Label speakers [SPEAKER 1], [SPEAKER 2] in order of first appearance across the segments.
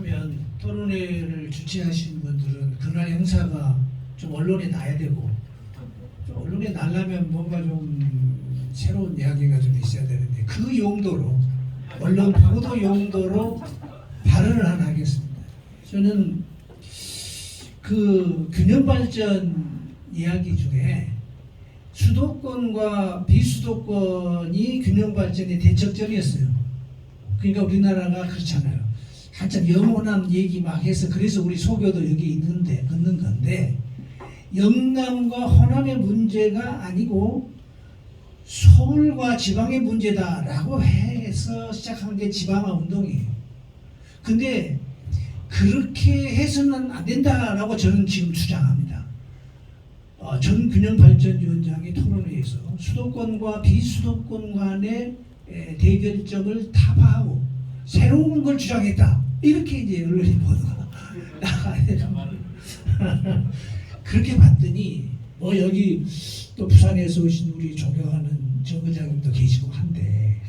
[SPEAKER 1] 하면 토론회를 주최하시는 분들은 그날 행사가 좀 언론에 나야 되고, 좀 언론에 나려면 뭔가 좀 새로운 이야기가 좀 있어야 되는데, 그 용도로 언론 보도 용도로 발언을 하나 하겠습니다. 저는 그 균형 발전 이야기 중에 수도권과 비수도권이 균형 발전의 대척점이었어요. 그러니까 우리나라가 그렇잖아요. 한참 영호남 얘기 막 해서 그래서 우리 소교도 여기 있는 건데, 영남과 호남의 문제가 아니고 서울과 지방의 문제다라고 해서 시작한 게 지방화 운동이에요. 근데 그렇게 해서는 안 된다라고 저는 지금 주장합니다. 전 균형발전위원장이 토론회에서 수도권과 비수도권 간의 대결점을 타파하고 새로운 걸 주장했다. 이렇게 이제 언론이 보도가 나가야 되는 거예요. 그렇게 봤더니 여기 또 부산에서 오신 우리 존경하는 정 의장님도 계시고 한데,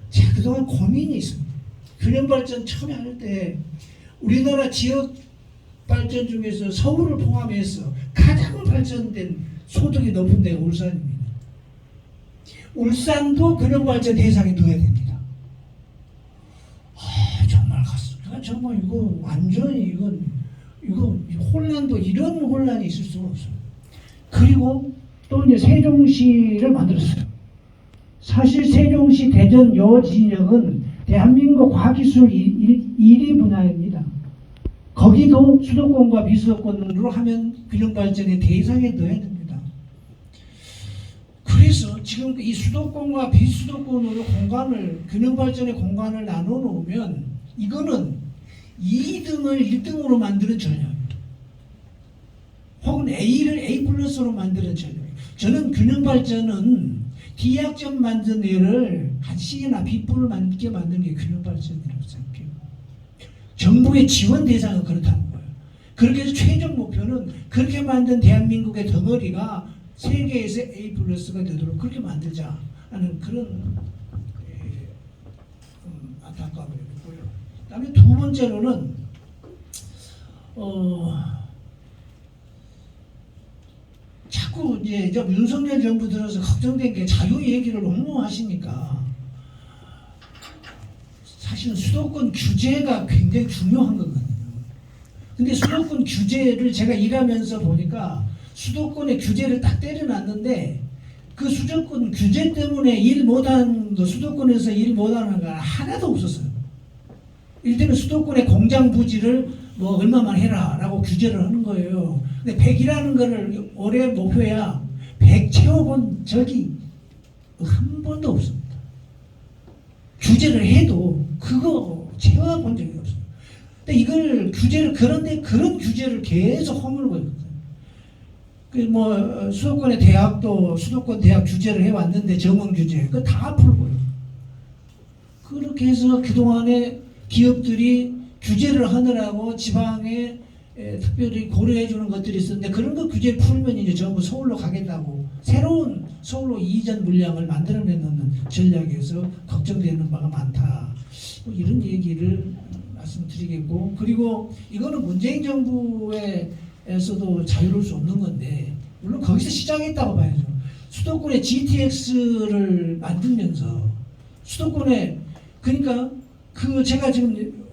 [SPEAKER 1] 제가 그동안 고민이 있습니다. 균형발전 처음에 할 때 우리나라 지역 발전 중에서 서울을 포함해서 가장 발전된 소득이 높은 데가 울산입니다. 울산도 균형발전 대상에 넣어야 됩니다. 정말 이거 완전히 이거 혼란도 이런 혼란이 있을 수가 없어요. 그리고 또 이제 세종시를 만들었어요. 사실 세종시 대전 요 진역은 대한민국 과기술 1위 분야입니다. 거기도 수도권과 비수도권으로 하면 균형발전의 대상에 넣어야 됩니다. 그래서 지금 이 수도권과 비수도권으로 균형발전의 공간을 나눠 놓으면 이거는 2등을 1등으로 만드는 전략입니다. 혹은 A를 A 플러스로 만드는 전략이에요. 저는 균형발전은 D약점 만든 애를 한 C나 B뿔을 만들게 만드는 게 균형발전이라고 생각해요. 정부의 지원 대상은 그렇다는 거예요. 그렇게 해서 최종 목표는 그렇게 만든 대한민국의 덩어리가 세계에서 A 플러스가 되도록 그렇게 만들자 하는 그런 안타까움이 있고요. 그 다음에 두 번째로는 자꾸 이제 윤석열 정부 들어서 걱정된 게 자유 얘기를 너무 하시니까, 사실은 수도권 규제가 굉장히 중요한 거거든요. 근데 수도권 규제를 제가 일하면서 보니까 수도권의 규제를 딱 때려놨는데 그 수도권 규제 때문에 일 못하는 거, 수도권에서 일 못하는 거 하나도 없었어요. 이를테면 수도권의 공장 부지를 얼마만 해라 라고 규제를 하는 거예요. 근데 100이라는 거를 올해 목표야 100 채워본 적이 한 번도 없습니다. 규제를 해도 그거 채워본 적이 없어요. 근데 이걸 규제를 그런 규제를 계속 허물고 있거든요. 수도권의 대학도 수도권 대학 규제를 해왔는데 정원 규제 그거 다 풀고요. 그렇게 해서 그동안에 기업들이 규제를 하느라고 지방에 특별히 고려해 주는 것들이 있었는데, 그런 거 규제 풀면 이제 전부 서울로 가겠다고 새로운 서울로 이전 물량을 만들어내는 전략에서 걱정되는 바가 많다. 이런 얘기를 말씀드리겠고, 그리고 이거는 문재인 정부에서도 자유로울 수 없는 건데, 물론 거기서 시작했다고 봐야죠. 수도권에 GTX를 만들면서 수도권에, 그러니까 제가 지금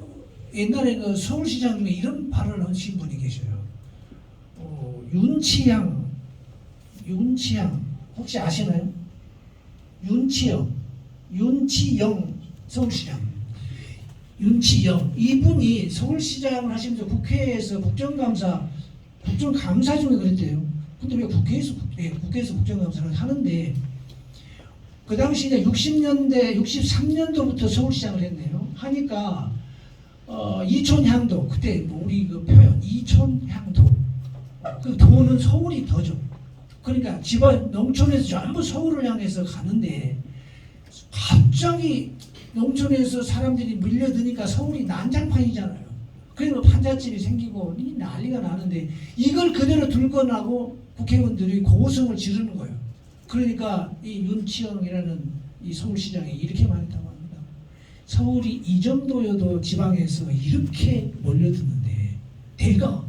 [SPEAKER 1] 옛날에 서울시장 중에 이런 발언을 하신 분이 계셔요. 윤치양 혹시 아시나요? 윤치영 서울시장. 윤치영 이분이 서울시장을 하시면서 국회에서 국정감사 중에 그랬대요. 근데 왜 국회에서 국정감사를 하는데, 그 당시 이제 63년도부터 서울시장을 했네요. 하니까 이촌향도, 그때 우리 그 표현 이촌향도, 그 도는 서울이 더죠. 그러니까 집안 농촌에서 전부 서울을 향해서 가는데 갑자기 농촌에서 사람들이 밀려드니까 서울이 난장판이잖아요. 그래서 판잣집이 생기고 난리가 나는데, 이걸 그대로 들고 나고 국회의원들이 고성을 지르는 거예요. 그러니까 이 윤치영이라는 이 서울시장이 이렇게 말했다고 합니다. 서울이 이 정도여도 지방에서 이렇게 몰려드는데 내가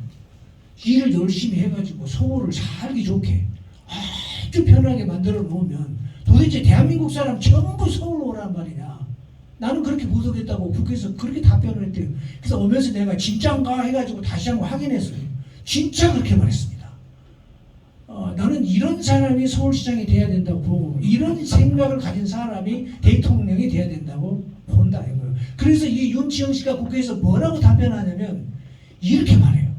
[SPEAKER 1] 일을 열심히 해가지고 서울을 살기 좋게 아주 편하게 만들어 놓으면 도대체 대한민국 사람 전부 서울로 오란 말이냐. 나는 그렇게 못 오겠다고 국회에서 그렇게 답변을 했대요. 그래서 오면서 내가 진짜인가 해가지고 다시 한번 확인했어요. 진짜 그렇게 말했습니다. 나는 이런 사람이 서울시장이 돼야 된다고 보고 이런 생각을 가진 사람이 대통령이 돼야 된다고 본다 이거예요. 그래서 이 윤치영 씨가 국회에서 뭐라고 답변하냐면 이렇게 말해요.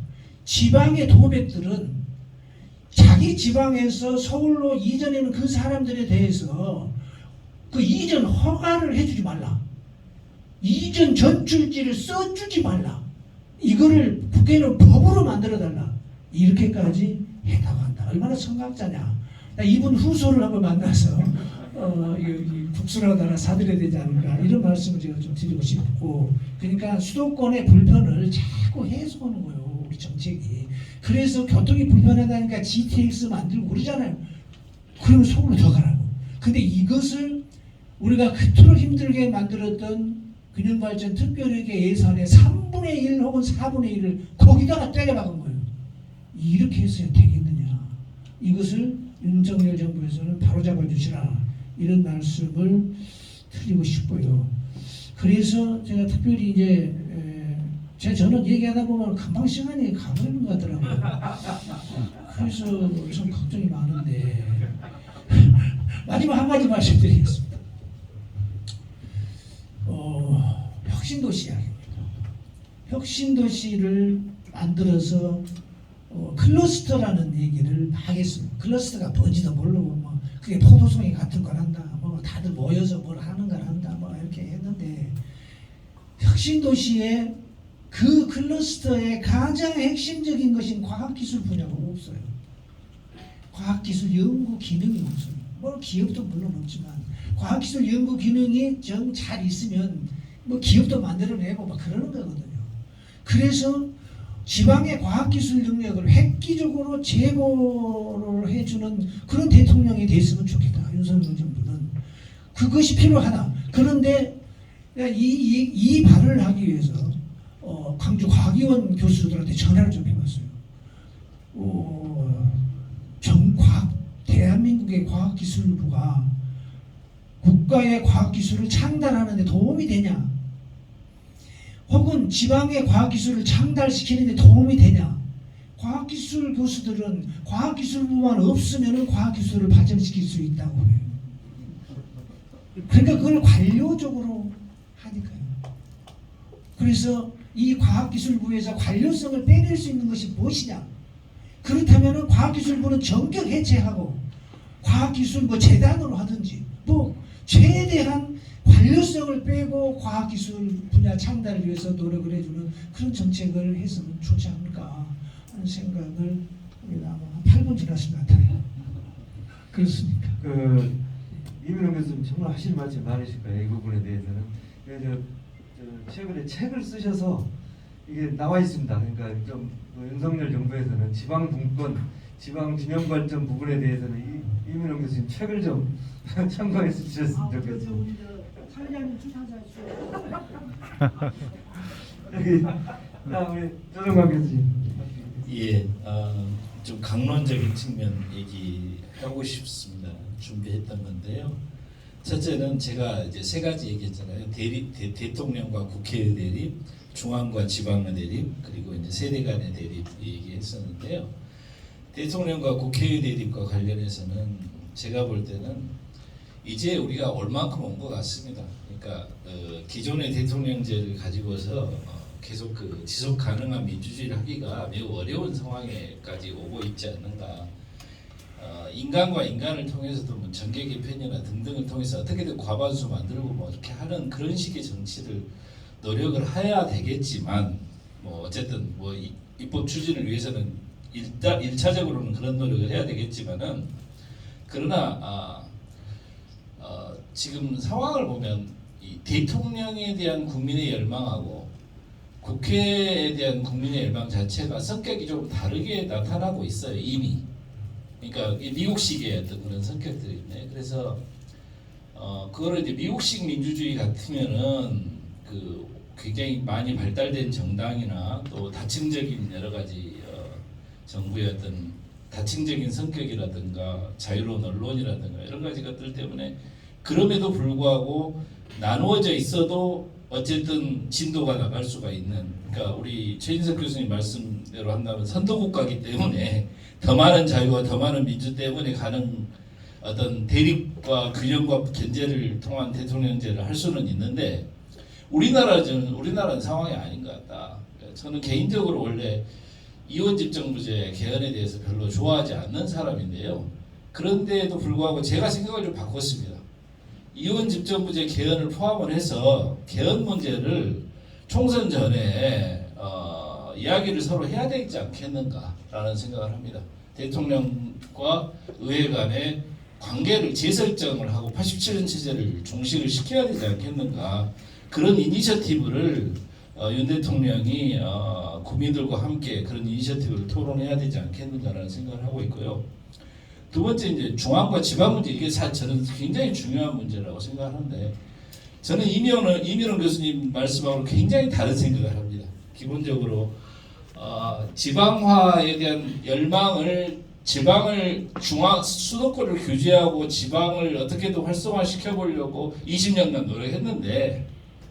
[SPEAKER 1] 지방의 도백들은 자기 지방에서 서울로 이전하는 그 사람들에 대해서 그 이전 허가를 해주지 말라. 이전 전출지를 써주지 말라. 이거를 국회는 법으로 만들어달라. 이렇게까지 했다고 한다. 얼마나 성각자냐. 이분 후소를 한번 만나서 국수라도 하나 사드려야 되지 않을까 이런 말씀을 제가 좀 드리고 싶고, 그러니까 수도권의 불편을 자꾸 해소하는 거예요. 우리 정책이. 그래서 교통이 불편하다니까 GTX 만들고 그러잖아요. 그러면 서울로 더 가라고. 근데 이것을 우리가 그토록 힘들게 만들었던 균형발전 특별회계 예산의 3분의 1 혹은 4분의 1을 거기다가 때려박은 거예요. 이렇게 해서야 되겠느냐. 이것을 윤석열 정부에서는 바로잡아 주시라. 이런 말씀을 드리고 싶고요. 그래서 제가 특별히 이제 저는 얘기하다 보면 금방 시간이 가버리는 것 같더라고요. 그래서 좀 걱정이 많은데 마지막 한 가지 말씀드리겠습니다. 혁신도시 이야기입니다. 혁신도시를 만들어서 클러스터라는 얘기를 막 했습니다. 클러스터가 뭔지도 모르고 뭐 그게 포도송이 같은 걸 한다, 뭐 다들 모여서 뭘 하는 걸 한다, 뭐 이렇게 했는데 혁신도시의 그 클러스터의 가장 핵심적인 것인 과학기술 분야가 없어요. 과학기술 연구 기능이 없어요. 뭐 기업도 물론 없지만 과학기술 연구 기능이 정 잘 있으면 뭐 기업도 만들어내고 막 그러는 거거든요. 그래서 지방의 과학기술 능력을 획기적으로 제고를 해주는 그런 대통령이 됐으면 좋겠다. 윤석열 정부는 그것이 필요하다. 그런데 이 발언을 하기 위해서 광주 과학위원 교수들한테 전화를 좀 해봤어요. 대한민국의 과학기술부가 국가의 과학기술을 창달하는 데 도움이 되냐? 혹은 지방의 과학기술을 창달시키는 데 도움이 되냐? 과학기술 교수들은 과학기술부만 없으면 과학기술을 발전시킬 수 있다고 해요. 그러니까 그걸 관료적으로 하니까요. 그래서 이 과학기술부에서 관료성을 빼낼 수 있는 것이 무엇이냐? 그렇다면 과학기술부는 전격 해체하고 과학기술 재단으로 하든지 뭐 최대한 관료성을 빼고 과학기술 분야 창달을 위해서 노력을 해주는 그런 정책을 했으면 좋지 않을까 하는 생각을 합니다. 한 8분 지났을 것 같아요. 그렇습니까?
[SPEAKER 2] 이민호 교수님 정말 하실 말씀이 많으실 거예요. 이 부분에 대해서는. 최근에 책을 쓰셔서 이게 나와 있습니다. 그러니까 좀 윤석열 정부에서는 지방 분권, 지방 균형 발전 부분에 대해서는 이민호 교수님 책을 좀 참고해 주셨으면 좋겠습니다.
[SPEAKER 1] 관련 주사자죠.
[SPEAKER 2] 여기 우리 조정관 교수님.
[SPEAKER 3] 예, 좀 강론적인 측면 얘기하고 싶습니다. 준비했던 건데요. 첫째는 제가 이제 세 가지 얘기했잖아요. 대통령과 국회의 대립, 중앙과 지방의 대립, 그리고 이제 세대 간의 대립 얘기했었는데요. 대통령과 국회의 대립과 관련해서는 제가 볼 때는 이제 우리가 올 만큼 온 것 같습니다. 그러니까 기존의 대통령제를 가지고서 계속 지속 가능한 민주주의를 하기가 매우 어려운 상황에까지 오고 있지 않는가. 인간과 인간을 통해서도 뭐 정계 개편이나 등등을 통해서 어떻게든 과반수 만들고 뭐 이렇게 하는 그런 식의 정치를 노력을 해야 되겠지만 뭐 어쨌든 뭐 입법 추진을 위해서는 일차적으로는 그런 노력을 해야 되겠지만은 그러나 지금 상황을 보면 이 대통령에 대한 국민의 열망하고 국회에 대한 국민의 열망 자체가 성격이 좀 다르게 나타나고 있어요. 이미. 그러니까 미국식의 어떤 그런 성격들이 있네. 그래서 그거를 이제 미국식 민주주의 같으면은 그 굉장히 많이 발달된 정당이나 또 다층적인 여러 가지 정부의 어떤 다층적인 성격이라든가 자유로운 언론이라든가 이런 가지 것들 때문에 그럼에도 불구하고 나누어져 있어도 어쨌든 진도가 나갈 수가 있는, 그러니까 우리 최인석 교수님 말씀대로 한다면 선도국가이기 때문에 더 많은 자유와 더 많은 민주 때문에 가는 어떤 대립과 균형과 견제를 통한 대통령제를 할 수는 있는데 우리나라는 상황이 아닌 것 같다. 저는 개인적으로 원래 이원 집정부제 개헌에 대해서 별로 좋아하지 않는 사람인데요. 그런데도 불구하고 제가 생각을 좀 바꿨습니다. 이원 집정부제 개헌을 포함을 해서 개헌 문제를 총선 전에 이야기를 서로 해야 되지 않겠는가라는 생각을 합니다. 대통령과 의회 간의 관계를 재설정을 하고 87년 체제를 종식을 시켜야 되지 않겠는가, 그런 이니셔티브를 윤 대통령이 국민들과 함께 그런 이니셔티브를 토론해야 되지 않겠는가라는 생각을 하고 있고요. 두 번째 이제 중앙과 지방 문제, 이게 저는 굉장히 중요한 문제라고 생각하는데 저는 이민원 교수님 말씀하고 굉장히 다른 생각을 합니다. 기본적으로 지방화에 대한 열망을 수도권을 규제하고 지방을 어떻게든 활성화시켜 보려고 20년간 노력했는데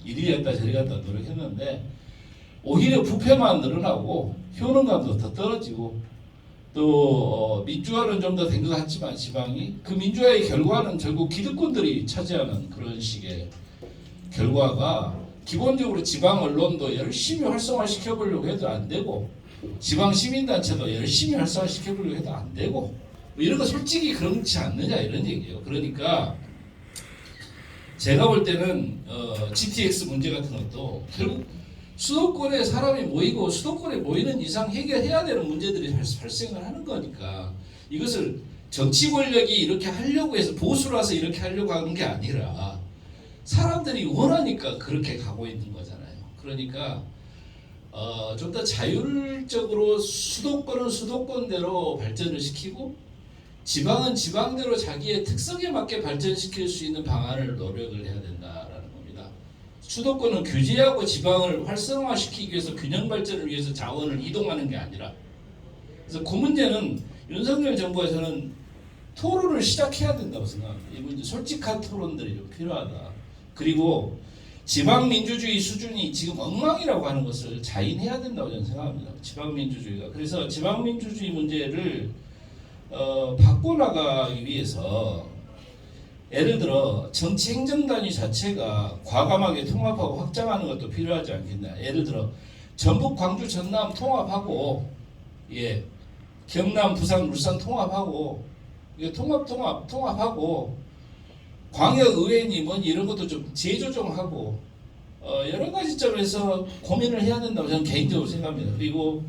[SPEAKER 3] 이리 갔다 저리 갔다 노력했는데 오히려 부패만 늘어나고 효능감도 더 떨어지고 또 민주화는 좀 더 된 것 같지만 지방이 그 민주화의 결과는 결국 기득권들이 차지하는 그런 식의 결과가 기본적으로 지방 언론도 열심히 활성화시켜 보려고 해도 안 되고 지방 시민단체도 열심히 활성화시켜 보려고 해도 안 되고 뭐 이런 거 솔직히 그렇지 않느냐 이런 얘기예요. 그러니까 제가 볼 때는 GTX 문제 같은 것도 결국 수도권에 사람이 모이고 수도권에 모이는 이상 해결해야 되는 문제들이 발생을 하는 거니까 이것을 정치 권력이 이렇게 하려고 해서 보수라서 이렇게 하려고 하는 게 아니라 사람들이 원하니까 그렇게 가고 있는 거잖아요. 그러니까 좀 더 자율적으로 수도권은 수도권대로 발전을 시키고 지방은 지방대로 자기의 특성에 맞게 발전시킬 수 있는 방안을 노력을 해야 된다라는 겁니다. 수도권은 규제하고 지방을 활성화시키기 위해서 균형 발전을 위해서 자원을 이동하는 게 아니라, 그래서 그 문제는 윤석열 정부가 저는 토론을 시작해야 된다고 생각합니다. 이 문제 솔직한 토론들이 좀 필요하다. 그리고 지방 민주주의 수준이 지금 엉망이라고 하는 것을 자인해야 된다고 저는 생각합니다. 지방 민주주의가. 그래서 지방 민주주의 문제를 바꿔나가기 위해서 예를 들어 정치 행정 단위 자체가 과감하게 통합하고 확장하는 것도 필요하지 않겠냐. 예를 들어 전북, 광주, 전남 통합하고 경남, 부산, 울산 통합하고 통합하고 광역의회님은 이런 것도 좀 재조정하고 여러 가지 점에서 고민을 해야 된다고 저는 개인적으로 생각합니다. 그리고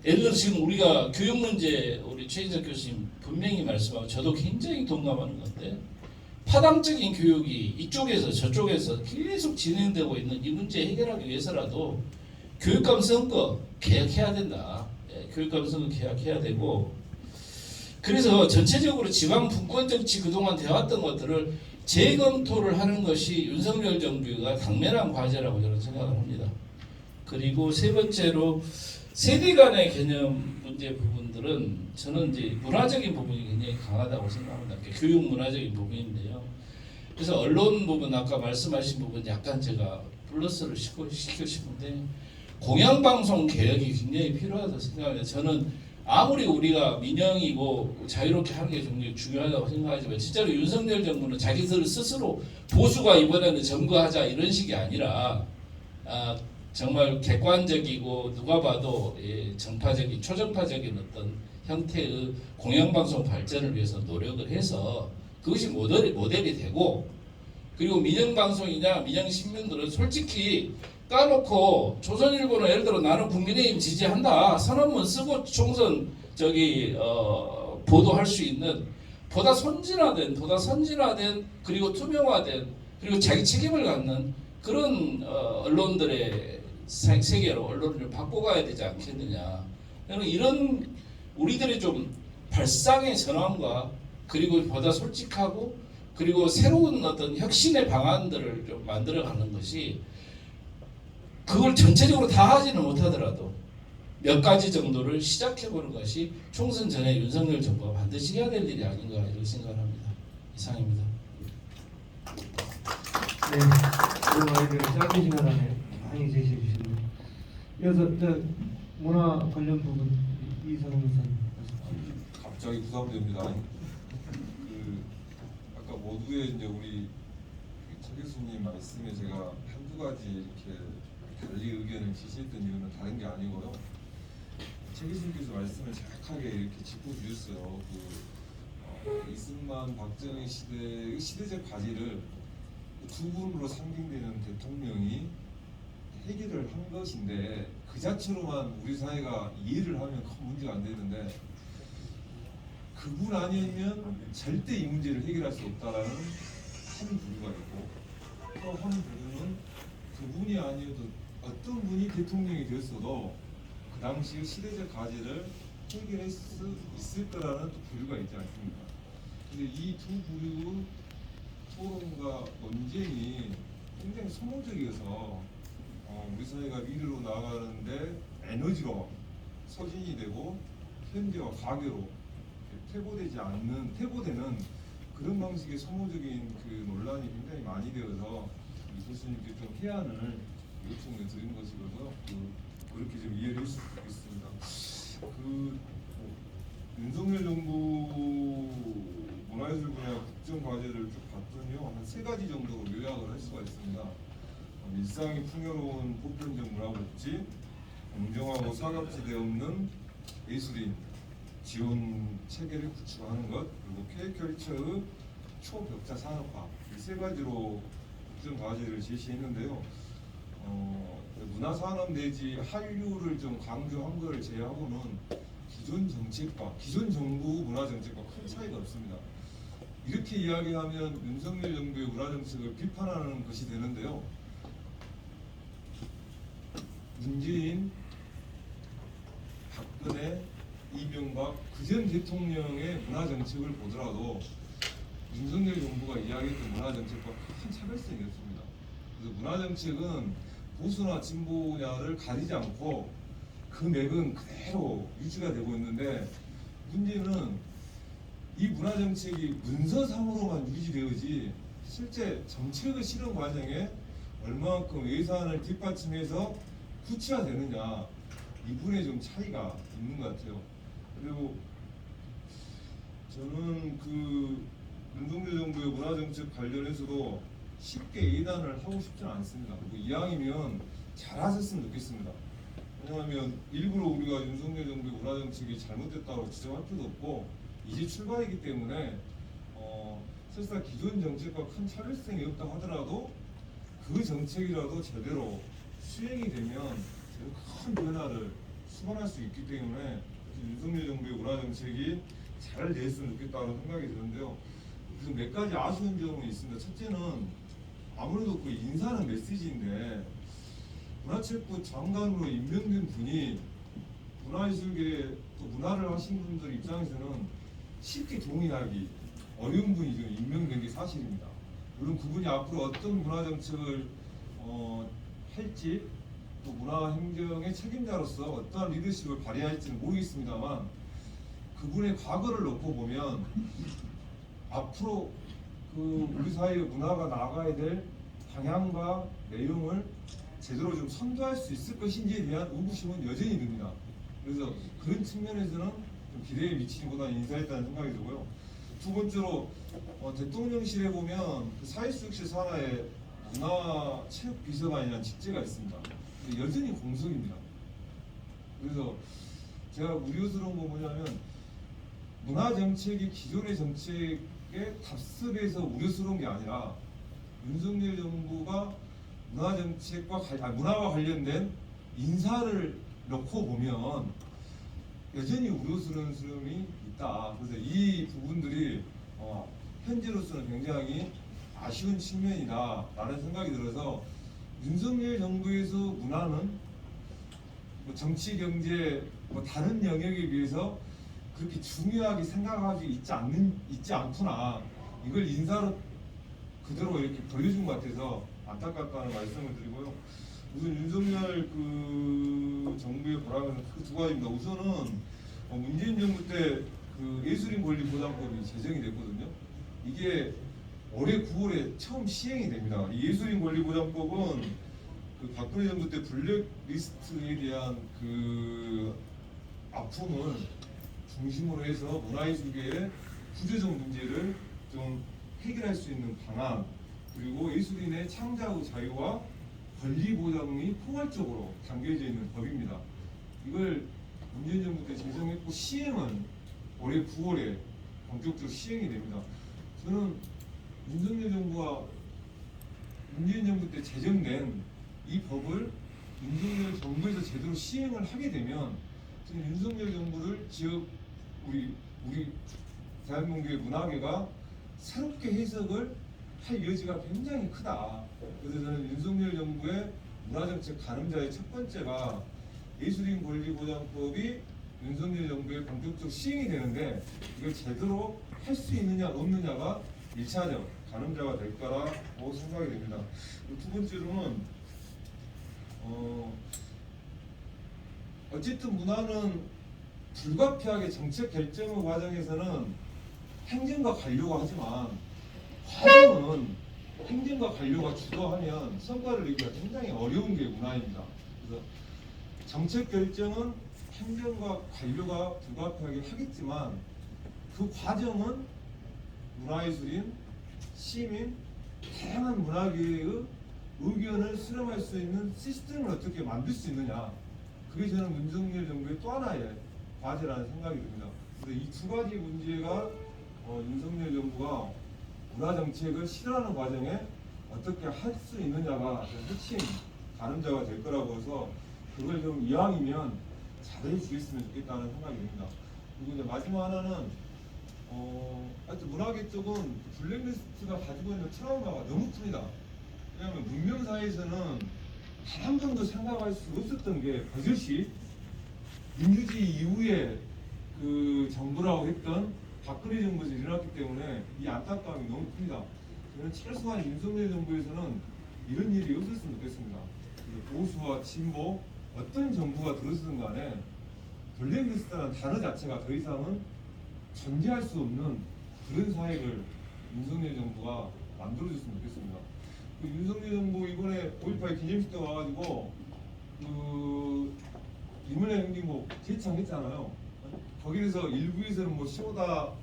[SPEAKER 3] 예를 들어 지금 우리가 교육 문제 우리 최인석 교수님 분명히 말씀하고 저도 굉장히 동감하는 건데 파당적인 교육이 이쪽에서 저쪽에서 계속 진행되고 있는 이 문제 해결하기 위해서라도 교육감 선거 개혁해야 된다. 교육감 선거 개혁해야 되고, 그래서 전체적으로 지방 분권 정치 그동안 되어왔던 것들을 재검토를 하는 것이 윤석열 정부가 당면한 과제라고 저는 생각을 합니다. 그리고 세 번째로 세대 간의 개념 문제 부분들은 저는 이제 문화적인 부분이 굉장히 강하다고 생각합니다. 교육 문화적인 부분인데요. 그래서 언론 부분 아까 말씀하신 부분 약간 제가 플러스를 시키고 싶은데 공영방송 개혁이 굉장히 필요하다고 생각합니다. 저는 아무리 우리가 민영이고 자유롭게 하는 게 굉장히 중요하다고 생각하지만 진짜로 윤석열 정부는 자기들 스스로 보수가 이번에는 점거하자 이런 식이 아니라 정말 객관적이고 누가 봐도 정파적인 초정파적인 어떤 형태의 공영방송 발전을 위해서 노력을 해서 그것이 모델이 되고, 그리고 민영방송이냐 민영신문들은 솔직히 까놓고 조선일보는 예를 들어 나는 국민의힘 지지한다 선언문 쓰고 총선 보도할 수 있는 보다 선진화된 그리고 투명화된 그리고 자기 책임을 갖는 그런 언론들의 세계로 언론을 바꿔가야 되지 않겠느냐. 이런 우리들의 좀 발상의 전환과 그리고 보다 솔직하고 그리고 새로운 어떤 혁신의 방안들을 좀 만들어가는 것이 그걸 전체적으로 다 하지는 못하더라도 몇 가지 정도를 시작해보는 것이 총선 전에 윤석열 정부가 반드시 해야 될 일이 아닌가 이렇게 생각합니다. 이상입니다.
[SPEAKER 2] 네, 그런 아이디어를 짧은 시간 안에 많이 제시해 주셨네요. 이어서 문화 관련 부분 이상훈 선생님.
[SPEAKER 4] 갑자기 부담됩니다. 아까 모두의 이제 우리 차 교수님 말씀에 제가 한두 가지 이렇게 달리 의견을 제시했던 이유는 다른 게 아니고요. 최 교수님께서 말씀을 정확하게 이렇게 짚어주셨어요. 이승만 박정희 시대의 시대적 과제를 두 분으로 상징되는 대통령이 해결을 한 것인데 그 자체로만 우리 사회가 이해를 하면 큰 문제가 안 되는데 그분 아니면 절대 이 문제를 해결할 수 없다라는 한 부류가 있고 또 한 부류는 그분이 아니어도 어떤 분이 대통령이 되었어도 그 당시 시대적 과제를 해결할 수 있을 거라는 또 부류가 있지 않습니까? 근데 이 두 부류 토론과 논쟁이 굉장히 소모적이어서 우리 사회가 미래로 나아가는데 에너지로 소진이 되고 현재와 과거로 퇴보되는 그런 방식의 소모적인 그 논란이 굉장히 많이 되어서 이 교수님께 좀 해안을 요청을 드린 것이거든요. 그렇게 좀 이해를 했으면 좋겠습니다. 윤석열 정부 문화예술 분야 국정 과제를 쭉 봤더니요 한 세 가지 정도로 요약을 할 수가 있습니다. 일상이 풍요로운 보편적 문화복지, 공정하고 사각지대 없는 예술인 지원 체계를 구축하는 것, 그리고 K컬처의 초격자 산업화 이 세 가지로 국정 과제를 제시했는데요. 문화산업 내지 한류를 좀 강조한 것을 제외하고는 기존 정책과 기존 정부 문화 정책과 큰 차이가 없습니다. 이렇게 이야기하면 윤석열 정부의 문화 정책을 비판하는 것이 되는데요. 문재인, 박근혜, 이명박 그전 대통령의 문화 정책을 보더라도 윤석열 정부가 이야기했던 문화 정책과 큰 차별성이 없습니다. 그래서 문화 정책은 보수나 진보냐를 가리지 않고 그 맥은 그대로 유지가 되고 있는데 문제는 이 문화 정책이 문서상으로만 유지되어지 실제 정책의 실현 과정에 얼마만큼 예산을 뒷받침해서 구체화되느냐 이 부분에 좀 차이가 있는 것 같아요. 그리고 저는 윤석열 정부의 문화 정책 관련해서도 쉽게 예단을 하고 싶지는 않습니다. 그리고 이왕이면 잘하셨으면 좋겠습니다. 왜냐하면 일부러 우리가 윤석열 정부의 문화 정책이 잘못됐다고 지적할 필요도 없고 이제 출발이기 때문에 설사 기존 정책과 큰 차별성이 없다 하더라도 그 정책이라도 제대로 수행이 되면 큰 변화를 수반할 수 있기 때문에 윤석열 정부의 문화 정책이 잘 됐으면 좋겠다는 생각이 드는데요. 그래서 몇 가지 아쉬운 점은 있습니다. 첫째는 아무래도 그 인사는 메시지인데 문화체육부 장관으로 임명된 분이 문화예술계 또 문화를 하신 분들 입장에서는 쉽게 동의하기 어려운 분이 좀 임명된 게 사실입니다. 물론 그분이 앞으로 어떤 문화 정책을 할지 또 문화행정의 책임자로서 어떠한 리더십을 발휘할지는 모르겠습니다만 그분의 과거를 놓고 보면 앞으로 우리 사회의 문화가 나아가야 될 방향과 내용을 제대로 좀 선도할 수 있을 것인지에 대한 의구심은 여전히 듭니다. 그래서 그런 측면에서는 좀 기대에 미치기보다는 인사했다는 생각이 들고요. 두 번째로 대통령실에 보면 그 사회수육실 산하에 문화체육비서관이라는 직제가 있습니다. 근데 여전히 공석입니다. 그래서 제가 우려스러운 건 뭐냐면 문화정책이 기존의 정책에 답습해서 우려스러운 게 아니라 윤석열 정부가 문화와 관련된 인사를 놓고 보면 여전히 우려스러운 점이 있다. 그래서 이 부분들이 현재로서는 굉장히 아쉬운 측면이다라는 생각이 들어서 윤석열 정부에서 문화는 정치, 경제, 다른 영역에 비해서 그렇게 중요하게 생각하지 있지 않구나. 이걸 인사로 그대로 이렇게 벌려준 것 같아서 안타깝다는 말씀을 드리고요. 우선 윤석열 그 정부의 보람은 그 두 가지입니다. 우선은 문재인 정부 때 그 예술인 권리 보장법이 제정이 됐거든요. 이게 올해 9월에 처음 시행이 됩니다. 이 예술인 권리 보장법은 그 박근혜 정부 때 블랙리스트에 대한 그 아픔을 중심으로 해서 문화예술계의 구조적 문제를 좀 해결할 수 있는 방안, 그리고 예술인의 창작 자유와 권리 보장이 포괄적으로 담겨져 있는 법입니다. 이걸 문재인 정부 때 제정했고 시행은 올해 9월에 본격적으로 시행이 됩니다. 저는 윤석열 정부와 문재인 정부 때 제정된 이 법을 윤석열 정부에서 제대로 시행을 하게 되면 저는 윤석열 정부를 지역 우리 대한민국의 문화계가 새롭게 해석을 할 여지가 굉장히 크다. 그래서 저는 윤석열 정부의 문화정책 가늠자의 첫 번째가 예술인 권리보장법이 윤석열 정부의 본격적 시행이 되는데 이걸 제대로 할 수 있느냐 없느냐가 1차적 가늠자가 될 거라고 생각이 됩니다. 두 번째로는 어쨌든 문화는 불가피하게 정책 결정 과정에서는 행정과 관료가 하지만 과정은 행정과 관료가 주도하면 성과를 내기가 굉장히 어려운 게 문화입니다. 그래서 정책 결정은 행정과 관료가 불가피하게 하겠지만 그 과정은 문화예술인, 시민, 다양한 문화계의 의견을 수렴할 수 있는 시스템을 어떻게 만들 수 있느냐, 그게 저는 윤석열 정부의 또 하나의 과제라는 생각이 듭니다. 그래서 이 두 가지 문제가 윤석열 정부가 문화정책을 실현하는 과정에 어떻게 할 수 있느냐가 핵심 가늠자가 될 거라고 해서 그걸 좀 이왕이면 잘해 주셨으면 좋겠다는 생각이 듭니다. 그리고 이제 마지막 하나는 하여튼 문화계 쪽은 블랙리스트가 가지고 있는 트라우마가 너무 큽니다. 왜냐하면 문명사회에서는 단 한 번도 생각할 수 없었던 게 버젓이 민주주의 이후에 그 정부라고 했던 박근혜 정부에서 일어났기 때문에 이 안타까움이 너무 큽니다. 저는 최소한 윤석열 정부에서는 이런 일이 없었으면 좋겠습니다. 보수와 진보 어떤 정부가 들었든 간에 블랙리스트라는 단어 자체가 더 이상은 존재할 수 없는 그런 사회를 윤석열 정부가 만들어줬으면 좋겠습니다. 그 윤석열 정부 이번에 5.18 기념식 때 와가지고 그 이문래 행진곡 제창했잖아요. 거기에서 일부에서는 뭐 쇼다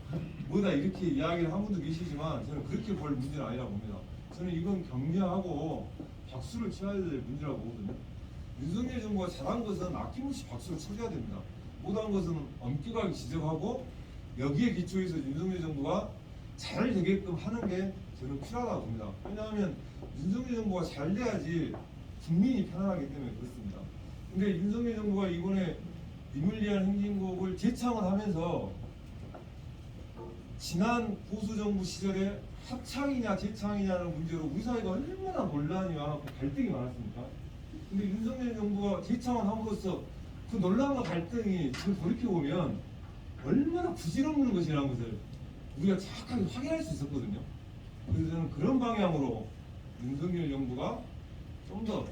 [SPEAKER 4] 뭐다 이렇게 이야기를 한 분도 계시지만 저는 그렇게 볼 문제는 아니라고 봅니다. 저는 이건 격려하고 박수를 쳐야 될 문제라고 보거든요. 윤석열 정부가 잘한 것은 아낌없이 박수를 쳐줘야 됩니다. 못한 것은 엄격하게 지적하고 여기에 기초해서 윤석열 정부가 잘 되게끔 하는 게 저는 필요하다고 봅니다. 왜냐하면 윤석열 정부가 잘 돼야지 국민이 편안하기 때문에 그렇습니다. 근데 윤석열 정부가 이번에 리물리안 행진곡을 재창을 하면서 지난 보수정부 시절에 합창이냐 재창이냐는 문제로 우리 사회가 얼마나 논란이 많았고 갈등이 많았습니까? 근데 윤석열 정부가 재창을 함으로써 그 논란과 갈등이 지금 돌이켜보면 얼마나 부질없는 것이라는 것을 우리가 정확하게 확인할 수 있었거든요. 그래서 저는 그런 방향으로 윤석열 정부가 좀 더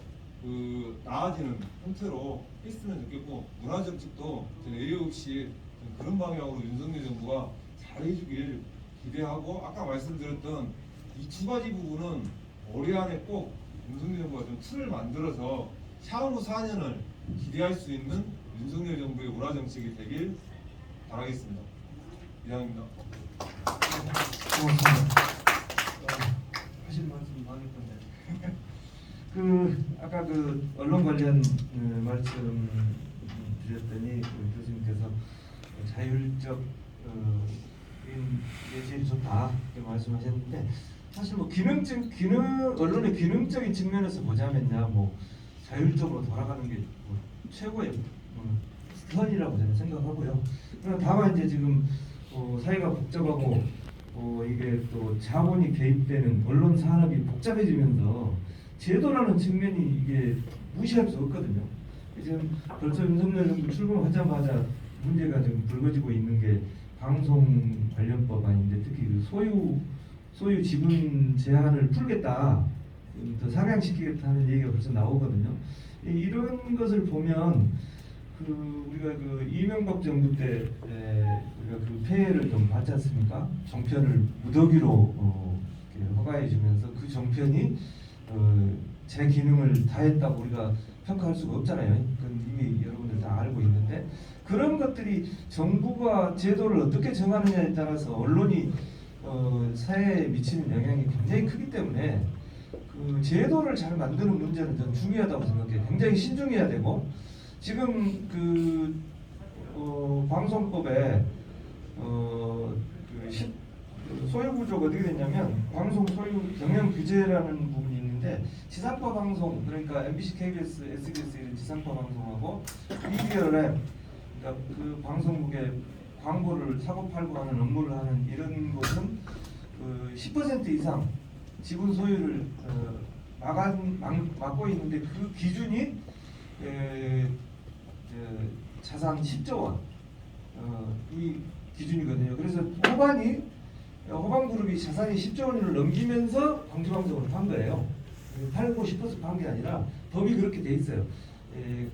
[SPEAKER 4] 나아지는 형태로 했으면 좋겠고, 문화정책도 저는 예외 없이 그런 방향으로 윤석열 정부가 잘해주길 기대하고, 아까 말씀드렸던 이 두 가지 부분은 올해 안에 꼭 윤석열 정부가 좀 틀을 만들어서 향후 4년을 기대할 수 있는 윤석열 정부의 문화정책이 되길 바라겠습니다. 이상입니다.
[SPEAKER 2] 고맙습니다. 하실 말씀 많을 건데. 아까 언론 관련 말씀 드렸더니 교수님께서 자율적 예술이 좋다 이렇게 말씀하셨는데, 사실 뭐 언론의 기능적인 측면에서 보자면야 뭐 자율적으로 돌아가는 게 뭐 최고의 선이라고 저는 생각하고요. 그러나 다만 이제 지금 사회가 복잡하고 이게 또 자본이 개입되는 언론 산업이 복잡해지면서 제도라는 측면이 이게 무시할 수 없거든요. 지금 벌써 윤석열 정부 출범하자마자 문제가 지금 불거지고 있는 게 방송 관련 법안인데, 특히 그 소유 지분 제한을 풀겠다, 더 상향시키겠다는 얘기가 벌써 나오거든요. 이런 것을 보면 우리가 이명박 정부 때 우리가 폐해를 좀 받지 않습니까? 정편을 무더기로 이렇게 허가해주면서 그 정편이 제 기능을 다했다고 우리가 평가할 수가 없잖아요. 그건 이미 여러분들 다 알고 있는데, 그런 것들이 정부가 제도를 어떻게 정하느냐에 따라서 언론이 사회에 미치는 영향이 굉장히 크기 때문에 그 제도를 잘 만드는 문제는 전 중요하다고 생각해요. 굉장히 신중해야 되고, 지금 방송법에 소유 구조가 어떻게 됐냐면, 방송 소유 경영 규제라는 부분이 있는데, 지상파 방송, 그러니까 MBC, KBS, SBS 이런 지상파 방송하고 미디어랩, 그러니까 그 방송국에 광고를 사고 팔고 하는 업무를 하는 이런 곳은 10% 이상 지분 소유를 막고 있는데, 그 기준이 자산 10조 원 이 기준이거든요. 그래서 호반그룹이 자산이 10조 원을 넘기면서 광주방송을 판 거예요. 팔고 싶어서 판 게 아니라 법이 그렇게 돼 있어요.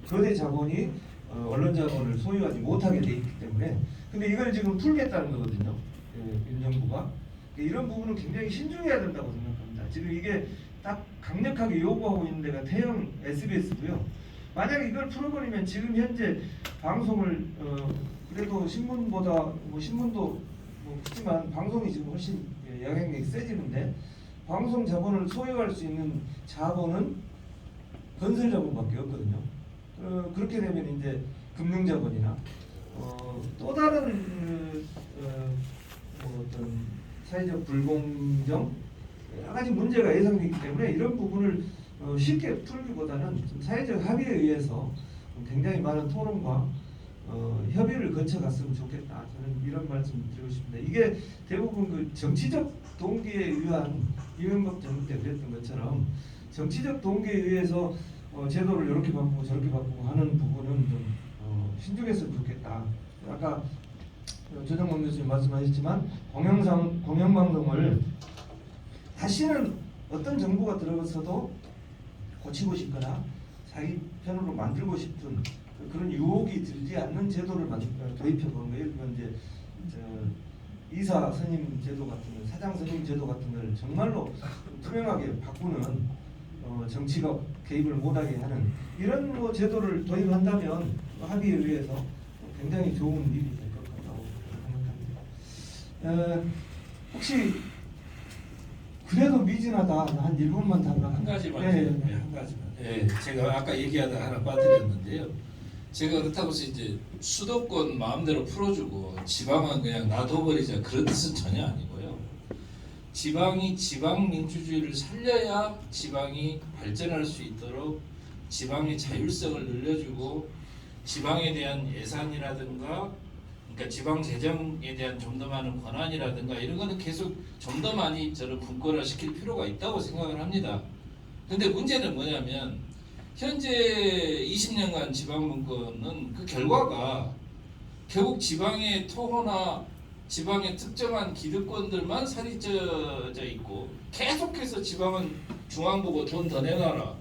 [SPEAKER 2] 거대 자본이 언론 자본을 소유하지 못하게 돼 있기 때문에. 근데 이걸 지금 풀겠다는 거거든요. 윤 정부가. 이런 부분은 굉장히 신중해야 된다고 생각합니다. 지금 이게 딱 강력하게 요구하고 있는 데가 태영 SBS고요. 만약에 이걸 풀어버리면 지금 현재 방송을 그래도 신문보다 신문도 그렇지만 방송이 지금 훨씬 영향력이 세지는데, 방송 자본을 소유할 수 있는 자본은 건설 자본밖에 없거든요. 그렇게 되면 이제 금융 자본이나 또 다른 어떤 사회적 불공정, 여러 가지 문제가 예상되기 때문에 이런 부분을 쉽게 풀기보다는 좀 사회적 합의에 의해서 굉장히 많은 토론과 협의를 거쳐갔으면 좋겠다. 저는 이런 말씀 드리고 싶습니다. 이게 대부분 그 정치적 동기에 의한, 이명박 정부 때 그랬던 것처럼 정치적 동기에 의해서 제도를 이렇게 바꾸고 저렇게 바꾸고 하는 부분은 좀 신중했으면 좋겠다. 아까 조정범 교수님 말씀하셨지만 공영방송을 다시는 어떤 정부가 들어서도 고치고 싶거나 자기 편으로 만들고 싶은 그런 유혹이 들지 않는 제도를 도입해 본 거예요. 그건 이제 이사 선임 제도 같은 거, 사장 선임 제도 같은 걸 정말로 투명하게 바꾸는, 정치가 개입을 못하게 하는 이런 제도를 도입한다면 합의에 의해서 굉장히 좋은 일이 될 것 같다고 생각합니다. 혹시 그래도 미진하다, 한 1분만 답변.
[SPEAKER 3] 한 가지만,
[SPEAKER 2] 네.
[SPEAKER 3] 한 가지만. 제가 아까 얘기하다 하나 빠뜨렸는데요. 제가 그렇다고 해서 이제 수도권 마음대로 풀어주고 지방은 그냥 놔둬버리자, 그런 뜻은 전혀 아니고요. 지방이 지방 민주주의를 살려야 지방이 발전할 수 있도록 지방의 자율성을 늘려주고, 지방에 대한 예산이라든가, 그러니까 지방 재정에 대한 좀 더 많은 권한이라든가 이런 거는 계속 좀 더 많이 저는 분권화 시킬 필요가 있다고 생각을 합니다. 근데 문제는 뭐냐면, 현재 20년간 지방 분권은 그 결과가 결국 지방의 토호나 지방의 특정한 기득권들만 살이 쪄져 있고, 계속해서 지방은 중앙 보고 돈 더 내놔라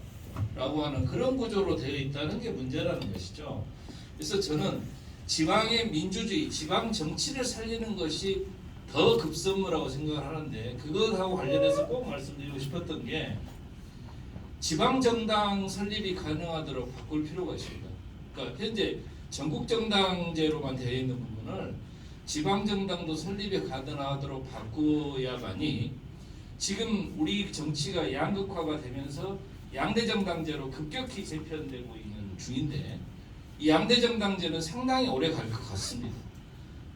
[SPEAKER 3] 라고 하는 그런 구조로 되어 있다는 게 문제라는 것이죠. 그래서 저는 지방의 민주주의, 지방 정치를 살리는 것이 더 급선무라고 생각을 하는데, 그것하고 관련해서 꼭 말씀드리고 싶었던 게, 지방정당 설립이 가능하도록 바꿀 필요가 있습니다. 그러니까 현재 전국정당제로만 되어 있는 부분을 지방정당도 설립이 가능하도록 바꾸어야만이, 지금 우리 정치가 양극화가 되면서 양대정당제로 급격히 재편되고 있는 중인데, 이 양대정당제는 상당히 오래 갈 것 같습니다.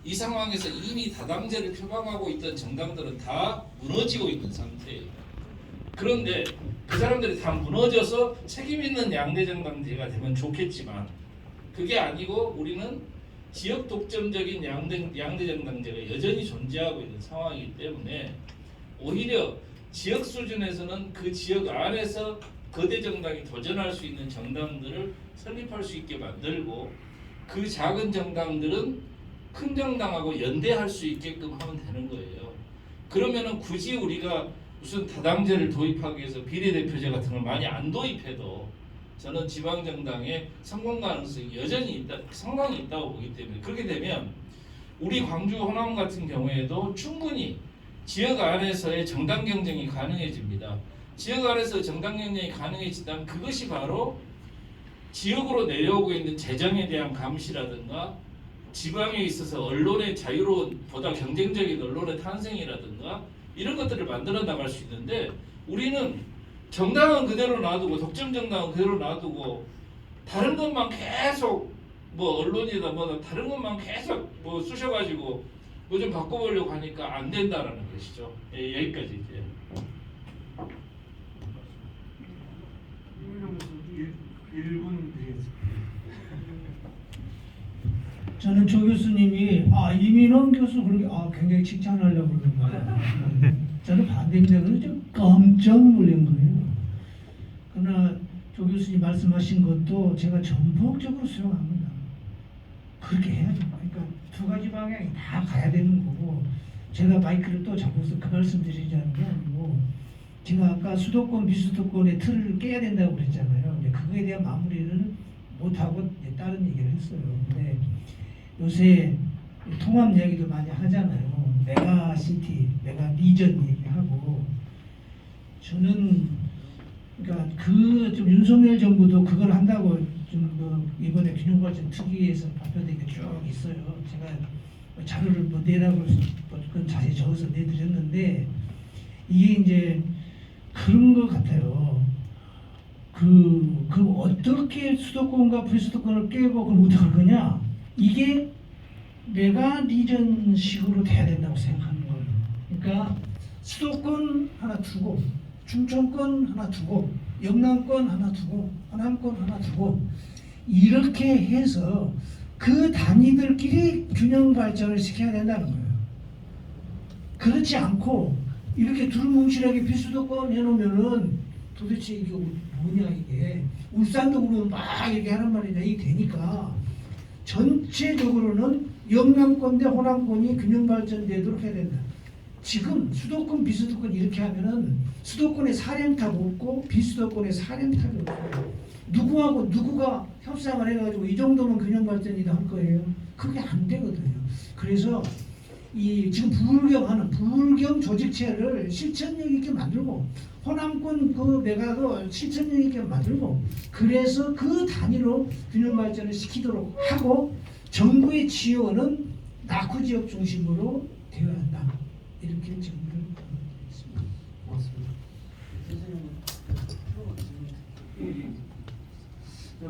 [SPEAKER 3] 이 상황에서 이미 다당제를 표방하고 있던 정당들은 다 무너지고 있는 상태예요. 그런데 그 사람들이 다 무너져서 책임 있는 양대정당제가 되면 좋겠지만, 그게 아니고 우리는 지역 독점적인 양대정당제가 여전히 존재하고 있는 상황이기 때문에, 오히려 지역 수준에서는 그 지역 안에서 거대 정당이 도전할 수 있는 정당들을 설립할 수 있게 만들고, 그 작은 정당들은 큰 정당하고 연대할 수 있게끔 하면 되는 거예요. 그러면은 굳이 우리가 무슨 다당제를 도입하기 위해서 비례대표제 같은 걸 많이 안 도입해도 저는 지방정당의 성공 가능성이 여전히 있다, 상당히 있다고 보기 때문에 그렇게 되면 우리 광주 호남 같은 경우에도 충분히 지역 안에서의 정당 경쟁이 가능해집니다. 지역 안에서 정당 경쟁이 가능해지다면 그것이 바로 지역으로 내려오고 있는 재정에 대한 감시라든가 지방에 있어서 언론의 자유로운 보다 경쟁적인 언론의 탄생이라든가 이런 것들을 만들어 나갈 수 있는데 우리는 정당은 그대로 놔두고 독점 정당은 그대로 놔두고 다른 것만 계속 뭐 언론이다 뭐다 다른 것만 계속 뭐 쑤셔가지고 뭐 좀 바꿔보려고 하니까 안 된다라는 것이죠. 예, 여기까지 이제.
[SPEAKER 2] 이민영 교수 1분 드리겠습니다.
[SPEAKER 1] 저는 조 교수님이 이민원 교수 그렇게 굉장히 칭찬하려고 그러는 거예요. 저는 반대입니다. 그래서 좀 깜짝 놀란 거예요. 그러나 조 교수님 말씀하신 것도 제가 전폭적으로 수용합니다. 그렇게 해야죠. 그러니까 두 가지 방향이 다 가야 되는 거고 제가 마이크를 또 잡고서 그 말씀 드리자는 게 아니고 제가 아까 수도권 비수도권의 틀을 깨야 된다고 그랬잖아요. 근데 그거에 대한 마무리를 못하고 다른 얘기를 했어요. 근데 요새 통합 이야기도 많이 하잖아요. 메가시티, 메가 리전 얘기하고 저는 그러니까 좀 윤석열 정부도 그걸 한다고 좀 이번에 균형발전 특위에서 발표된 게 쭉 있어요. 제가 자료를 뭐 내라고 해서 그건 자세히 적어서 내드렸는데 이게 이제 그런 것 같아요. 그 어떻게 수도권과 비수도권을 깨고 그걸 어떻게 할 거냐? 이게 메가 리전식으로 돼야 된다고 생각하는 거예요. 그러니까 수도권 하나 두고 충청권 하나 두고 영남권 하나 두고 호남권 하나 두고 이렇게 해서 그 단위들끼리 균형 발전을 시켜야 된다는 거예요. 그렇지 않고 이렇게 두루뭉실하게 비수도권 해놓으면은 도대체 이게 뭐냐 이게 울산도 그러면 막 이렇게 하는 말이냐 이게 되니까 전체적으로는 영남권 대 호남권이 균형 발전되도록 해야 된다. 지금 수도권 비수도권 이렇게 하면은 수도권에 사령탑 없고 비수도권에 사령탑이 없고 누구하고 누구가 협상을 해가지고 이 정도면 균형 발전이다 할 거예요. 그게 안 되거든요. 그래서 이 지금 불경 조직체를 실천력 있게 만들고 호남권 그 메가도 실천력 있게 만들고 그래서 그 단위로 균형 발전을 시키도록 하고 정부의 지원은 낙후 지역 중심으로 되어야 한다. 이렇게 질문을 드리겠습니다.
[SPEAKER 2] 고맙습니다.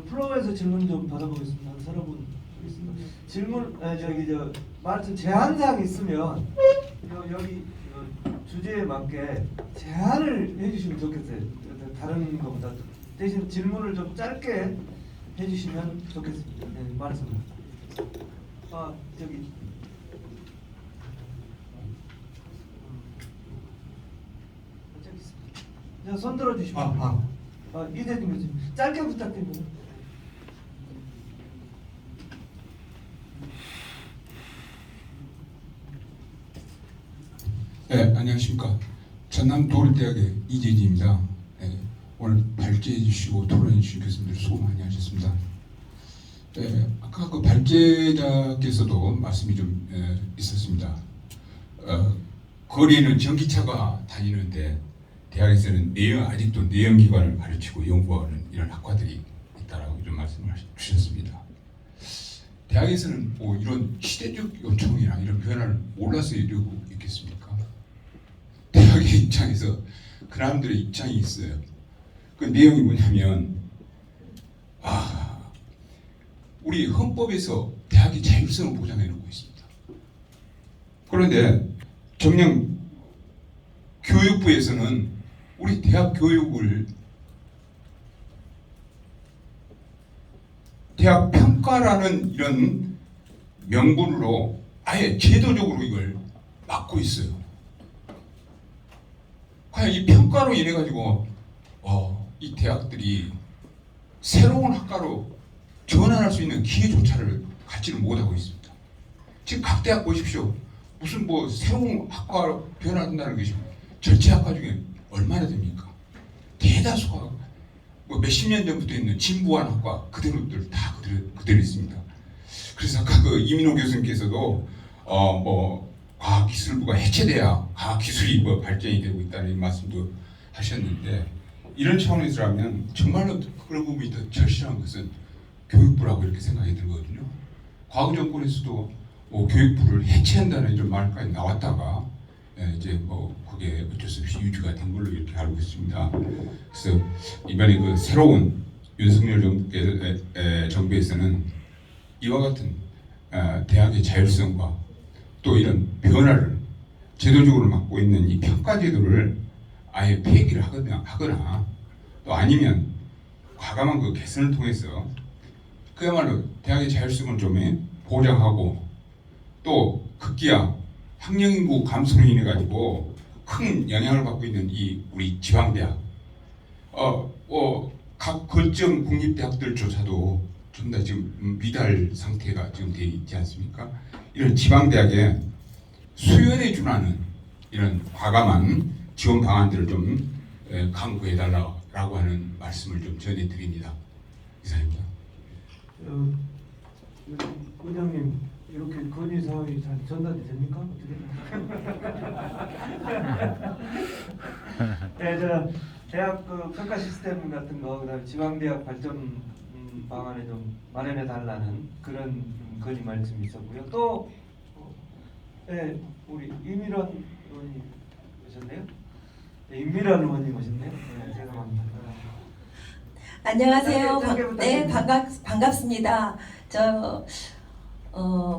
[SPEAKER 2] 플로어에서 질문 좀 받아보겠습니다. 한 서너 분 하겠습니다. 질문 말씀 제한사항 있으면 여기 주제에 맞게 제한을 해주시면 좋겠어요. 다른 것보다 대신 질문을 좀 짧게 해주시면 좋겠습니다. 네, 말씀. 저기. 손 들어주시면 이대중 교수님 짧게 부탁드립니다.
[SPEAKER 5] 네, 안녕하십니까. 전남 도립대학의 이재진입니다. 네, 오늘 발제해 주시고 토론해 주신 교수님들 수고 많이 하셨습니다. 네, 아까 그 발제자께서도 말씀이 좀 있었습니다. 거리에는 전기차가 다니는데 대학에서는 아직도 내연기관을 가르치고 연구하는 이런 학과들이 있다라고 이런 말씀을 주셨습니다. 대학에서는 뭐 이런 시대적 요청이나 이런 변화를 몰라서 이러고 있겠습니까? 대학의 입장에서 그 사람들의 입장이 있어요. 그 내용이 뭐냐면 우리 헌법에서 대학의 자율성을 보장해 놓고 있습니다. 그런데 정녕 교육부에서는 우리 대학 교육을 대학 평가라는 이런 명분으로 아예 제도적으로 이걸 막고 있어요. 과연 이 평가로 인해 가지고 이 대학들이 새로운 학과로 전환할 수 있는 기회조차를 갖지를 못하고 있습니다. 지금 각 대학 보십시오. 무슨 뭐 새로운 학과로 변화된다는 것이 전체 학과 중에 얼마나 됩니까? 대다수가 뭐 몇십 년 전부터 있는 진부한 학과 그대로들 다 그대로 있습니다. 그래서 아까 그 이민호 교수님께서도 뭐 과학기술부가 해체돼야 과학기술이 뭐 발전이 되고 있다는 말씀도 하셨는데, 이런 차원에서라면 정말로 그런 부분이 더 절실한 것은 교육부라고 이렇게 생각이 들거든요. 과거 정권에서도 뭐 교육부를 해체한다는 이런 말까지 나왔다가 이제 뭐 그게 어쩔 수 없이 유지가 된 걸로 이렇게 알고 있습니다. 그래서 이번에 그 새로운 윤석열 정부에서는 이와 같은 대학의 자율성과 또 이런 변화를 제도적으로 맡고 있는 이 평가 제도를 아예 폐기를 하거나 또 아니면 과감한 그 개선을 통해서 그야말로 대학의 자율성을 좀 보장하고, 또 급기야 학령 인구 감소로 인해 가지고 큰 영향을 받고 있는 이 우리 지방대학, 각 거점 국립대학들조차도 좀 다 지금 미달 상태가 지금 돼 있지 않습니까? 이런 지방대학에 수연해 준하는 이런 과감한 지원 방안들을 좀 강구해 달라고 하는 말씀을 좀 전해드립니다. 이상입니다.
[SPEAKER 2] 원장님, 이렇게 건의 사항이 잘 전달이 됩니까? 어떻게? 네, 저 대학 그 평가 시스템 같은 거, 그다음에 지방대학 발전 방안을 좀 마련해 달라는 그런 건의 말씀이 있었고요. 또 네, 우리 이미란 의원님 오셨네요. 네, 임미란 의원님 오셨네요. 네, 죄송합니다.
[SPEAKER 6] 안녕하세요.
[SPEAKER 2] 네,
[SPEAKER 6] 반갑습니다.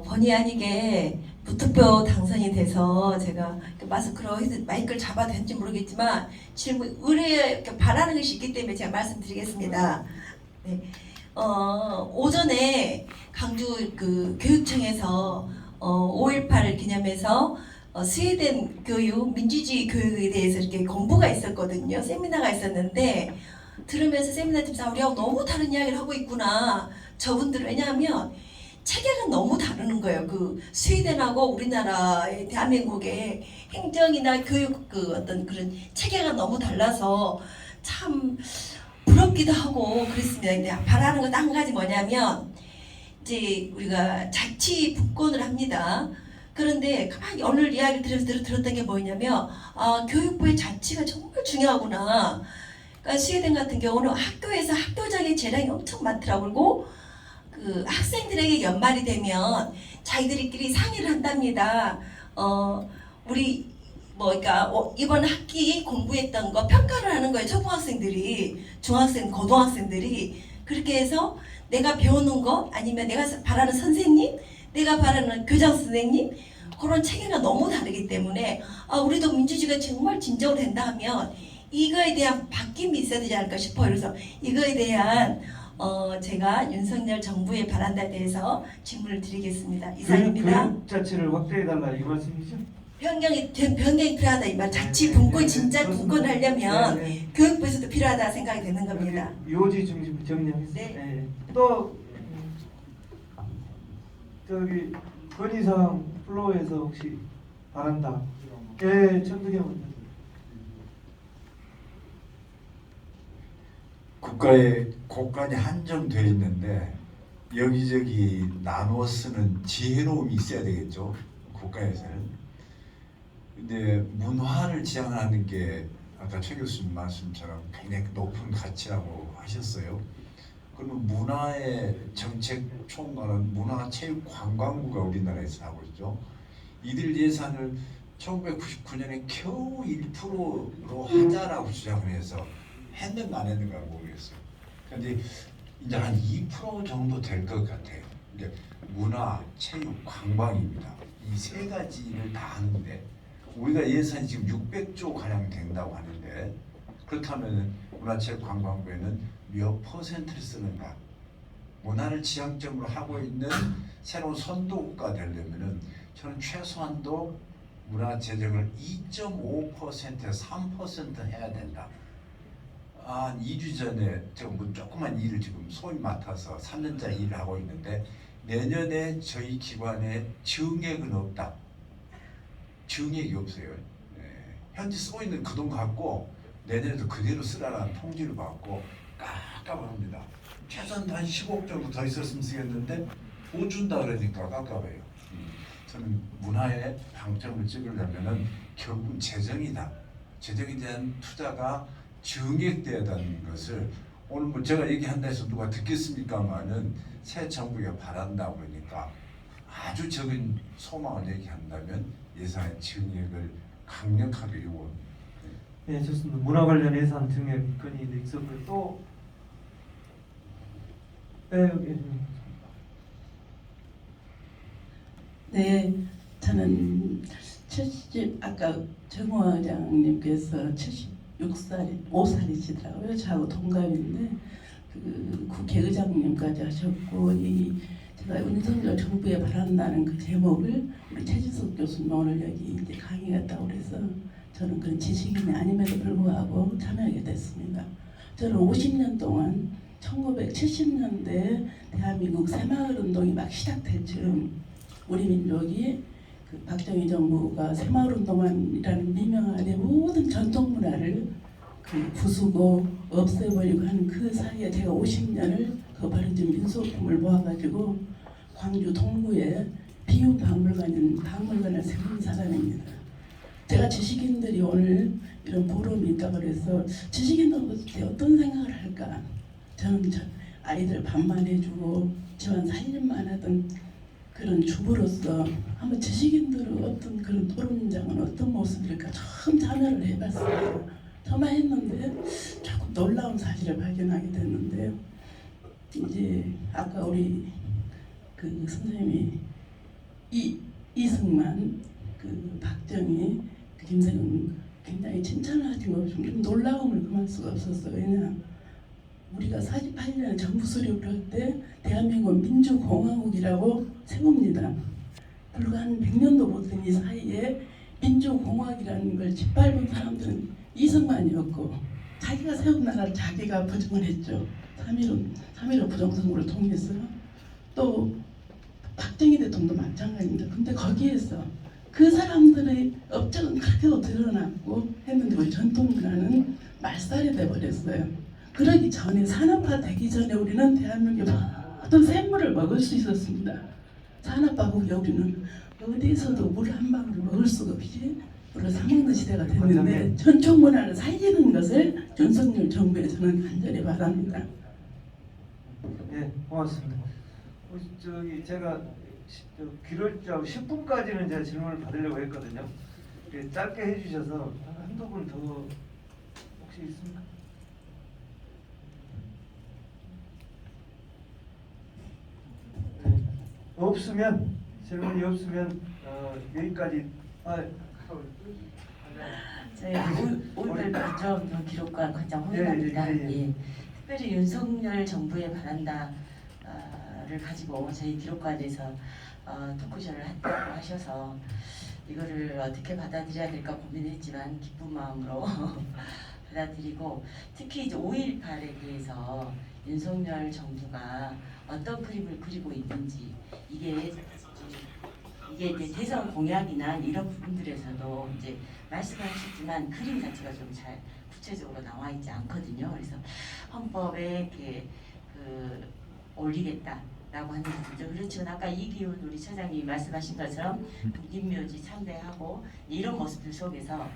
[SPEAKER 6] 본의 아니게 무투표 당선이 돼서 제가 마이크를 잡아도 되는지 모르겠지만 질문 의뢰 바라는 것이 있기 때문에 제가 말씀드리겠습니다. 네. 오전에 강주 그 교육청에서 5.18을 기념해서 스웨덴 교육, 민주주의 교육에 대해서 이렇게 공부가 있었거든요. 세미나가 있었는데 들으면서 세미나 팀장 우리하고 너무 다른 이야기를 하고 있구나. 저분들은 왜냐하면 체계가 너무 다르는 거예요. 그 스웨덴하고 우리나라의 대한민국의 행정이나 교육 그 어떤 그런 체계가 너무 달라서 참 부럽기도 하고 그랬습니다. 근데 바라는 것 한 가지 뭐냐면 이제 우리가 자치 분권을 합니다. 그런데 가만히 오늘 이야기를 들었던 게 뭐냐면 교육부의 자치가 정말 중요하구나. 그러니까 스웨덴 같은 경우는 학교에서 학교장의 재량이 엄청 많더라고요. 그 학생들에게 연말이 되면 자기들끼리 상의를 한답니다. 우리 그러니까 이번 학기 공부했던 거 평가를 하는 거예요. 초등학생들이, 중학생, 고등학생들이 그렇게 해서 내가 배우는 거 아니면 내가 바라는 선생님, 내가 바라는 교장 선생님 그런 체계가 너무 다르기 때문에 우리도 민주주의가 정말 진정으로 된다 하면 이거에 대한 바뀜이 있어야 되지 않을까 싶어요. 그래서 이거에 대한 제가 윤석열 정부의 바란다에 대해서 질문을 드리겠습니다. 이상입니다.
[SPEAKER 2] 교육 자체를 확대해달라 이 말씀이죠?
[SPEAKER 6] 변경이 필요하다 이 말. 자치 분권 진짜 분권하려면 교육부에서도 필요하다 생각이 되는 겁니다.
[SPEAKER 2] 요지 중심 정리하겠습니다.
[SPEAKER 6] 네.
[SPEAKER 2] 네. 또 저기 건의사항 플로어에서 혹시 바란다. 예, 천득영 의원님.
[SPEAKER 7] 국가의 곳간이 한정되어 있는데 여기저기 나누어 쓰는 지혜로움이 있어야 되겠죠. 국가에서는. 근데 문화를 지향하는 게 아까 최 교수님 말씀처럼 굉장히 높은 가치라고 하셨어요. 그러면 문화의 정책 총괄은 문화체육관광부가 우리나라에서 하고 있죠. 이들 예산을 1999년에 겨우 1%로 하자라고 주장을 해서 했는가 안 했는가 모르겠어요. 근데 이제 한 2% 정도 될 것 같아요. 이제 문화, 체육, 관광입니다. 이 세 가지를 다 하는데 우리가 예산이 지금 600조 가량 된다고 하는데 그렇다면 문화체육관광부에는 몇 퍼센트를 쓰는가? 문화를 지향점으로 하고 있는 새로운 선도국가 되려면은 저는 최소한도 문화 재정을 2.5%, 3% 해야 된다. 한 2주 전에 제가 뭐 조그만 일을 지금 소위 맡아서 3년짜리 일을 하고 있는데 내년에 저희 기관에 증액은 없다. 정액이 없어요. 현재 쓰고 있는 그 돈 갖고 내년에도 그대로 쓰라는 통지를 받고 깝깝합니다. 최소한 한 15억 정도 더 있었으면 쓰겠는데 못 준다 그러니까 깝깝해요. 저는 문화에 방점을 찍으려면은 결국은 재정이다. 재정에 대한 투자가 정액돼야 한다는 것을 오늘 뭐 제가 얘기한다 해서 누가 듣겠습니까마는 새 정부가 바란다고 그러니까 아주 적은 소망을 얘기한다면 예산의 정액을 강력하게 요구합니다.
[SPEAKER 2] 네, 좋습니다. 문화 관련 예산 증액 건의도 있었고요. 또 네, 여기
[SPEAKER 8] 네, 저는 아까 정호 회장님께서 5살이시더라고요. 저하고 동갑인데 그 국회의장님까지 하셨고 제가 윤석열 정부에 바란다는 그 제목을 우리 최진석 교수님 오늘 여기 이제 강의 갔다고 그래서 저는 그런 지식인이 아님에도 불구하고 참여하게 됐습니다. 저는 50년 동안 1970년대 대한민국 새마을운동이 막 시작될 즈음 우리 민족이 그 박정희 정부가 새마을운동이라는 미명 아래 모든 전통 문화를 그 부수고 없애버리고 하는 그 사이에 제가 50년을 그 버려진 민속품을 모아가지고 광주 동구에 비움 박물관을 세운 사람입니다. 제가 지식인들이 오늘 이런 포럼이 있다고 그래서 지식인들 어떤 생각을 할까? 저는 아이들 밥만 해주고 집안 살림만 하던 그런 주부로서 한번 지식인들의 어떤 그런 토론장은 어떤 모습일까 처음 참여를 해봤어요. 처음 했는데 조금 놀라운 사실을 발견하게 됐는데 이제 아까 우리 그 선생님이 이승만 그 박정희 그 김대중 굉장히 칭찬을 하신 거 좀 놀라움을 금할 수가 없었어요. 왜냐 우리가 48년에 정부 수립을 할 때 대한민국 민주공화국이라고 세웁니다. 불과 한 100년도 못 된 이 사이에 민주공화국이라는 걸 짓밟은 사람들은 이승만이었고 자기가 세운 나라를 자기가 부정을 했죠. 3.15 부정선거를 통해서 또 박정희 대통령도 마찬가지입니다. 근데 거기에서 그 사람들의 업적은 그렇게도 드러났고 했는데 우리 전통문화는 말살이 돼버렸어요. 그러기 전에 산업화 되기 전에 우리는 대한민국의 모든 샘물을 먹을 수 있었습니다. 산업화 후에 우리는 어디에서도 물 한 방울 먹을 수가 없이 우리가 사먹는 시대가 됐는데 전통 문화를 살리는 것을 윤석열 정부에 저는 간절히 바랍니다.
[SPEAKER 2] 네, 고맙습니다. 저기 제가 귀를 10분까지는 제가 질문을 받으려고 했거든요. 짧게 해주셔서 한두 분 더 혹시 있습니까? 네. 없으면 질문이 없으면 여기까지.
[SPEAKER 9] 저희 오늘 과정 기록관 과장 홍인아입니다. 예. 특별히 윤석열 정부에 바란다를 가지고 저희 기록관에서 토크쇼를 한다고 하셔서 이거를 어떻게 받아들여야 될까 고민했지만 기쁜 마음으로 받아들이고 특히 이제 5.18에 대해서 윤석열 정부가 어떤 그림을 그리고 있는지 이게 이제 대선 공약이나 이런 부분들에서도 이제 말씀하셨지만 그림 자체가 좀 잘 구체적으로 나와 있지 않거든요. 그래서 헌법에 이렇게 올리겠다라고 하는 부분죠. 그렇지만 아까 이기훈 우리 차장님이 말씀하신 것처럼 국립묘지 참배하고 이런 모습들 속에서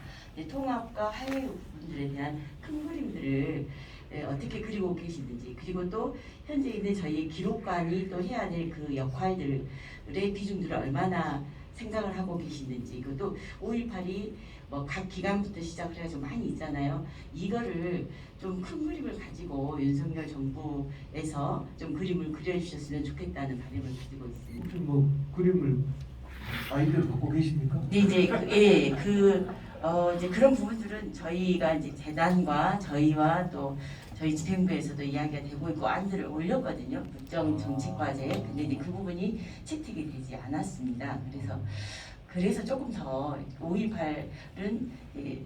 [SPEAKER 9] 통합과 하해 부분들에 대한 큰 그림들을 어떻게 그리고 계시는지 그리고 또 현재 있는 저희 기록관이 또 해야 될 그 역할들의 비중들을 얼마나 생각을 하고 계시는지 그것도 5.18이 뭐 각 기관부터 시작을 해가지고 많이 있잖아요. 이거를 좀 큰 그림을 가지고 윤석열 정부에서 좀 그림을 그려주셨으면 좋겠다는 바람을 가지고 있습니다.
[SPEAKER 2] 혹시 뭐 그림을 아이디어 갖고 계십니까?
[SPEAKER 9] 네, 이제 이제 그런 부분들은 저희가 이제 재단과 저희와 또 저희 집행부에서도 이야기가 되고 있고 안들을 올렸거든요. 국정정책과제. 근데 이제 그 부분이 채택이 되지 않았습니다. 그래서 조금 더 5.18은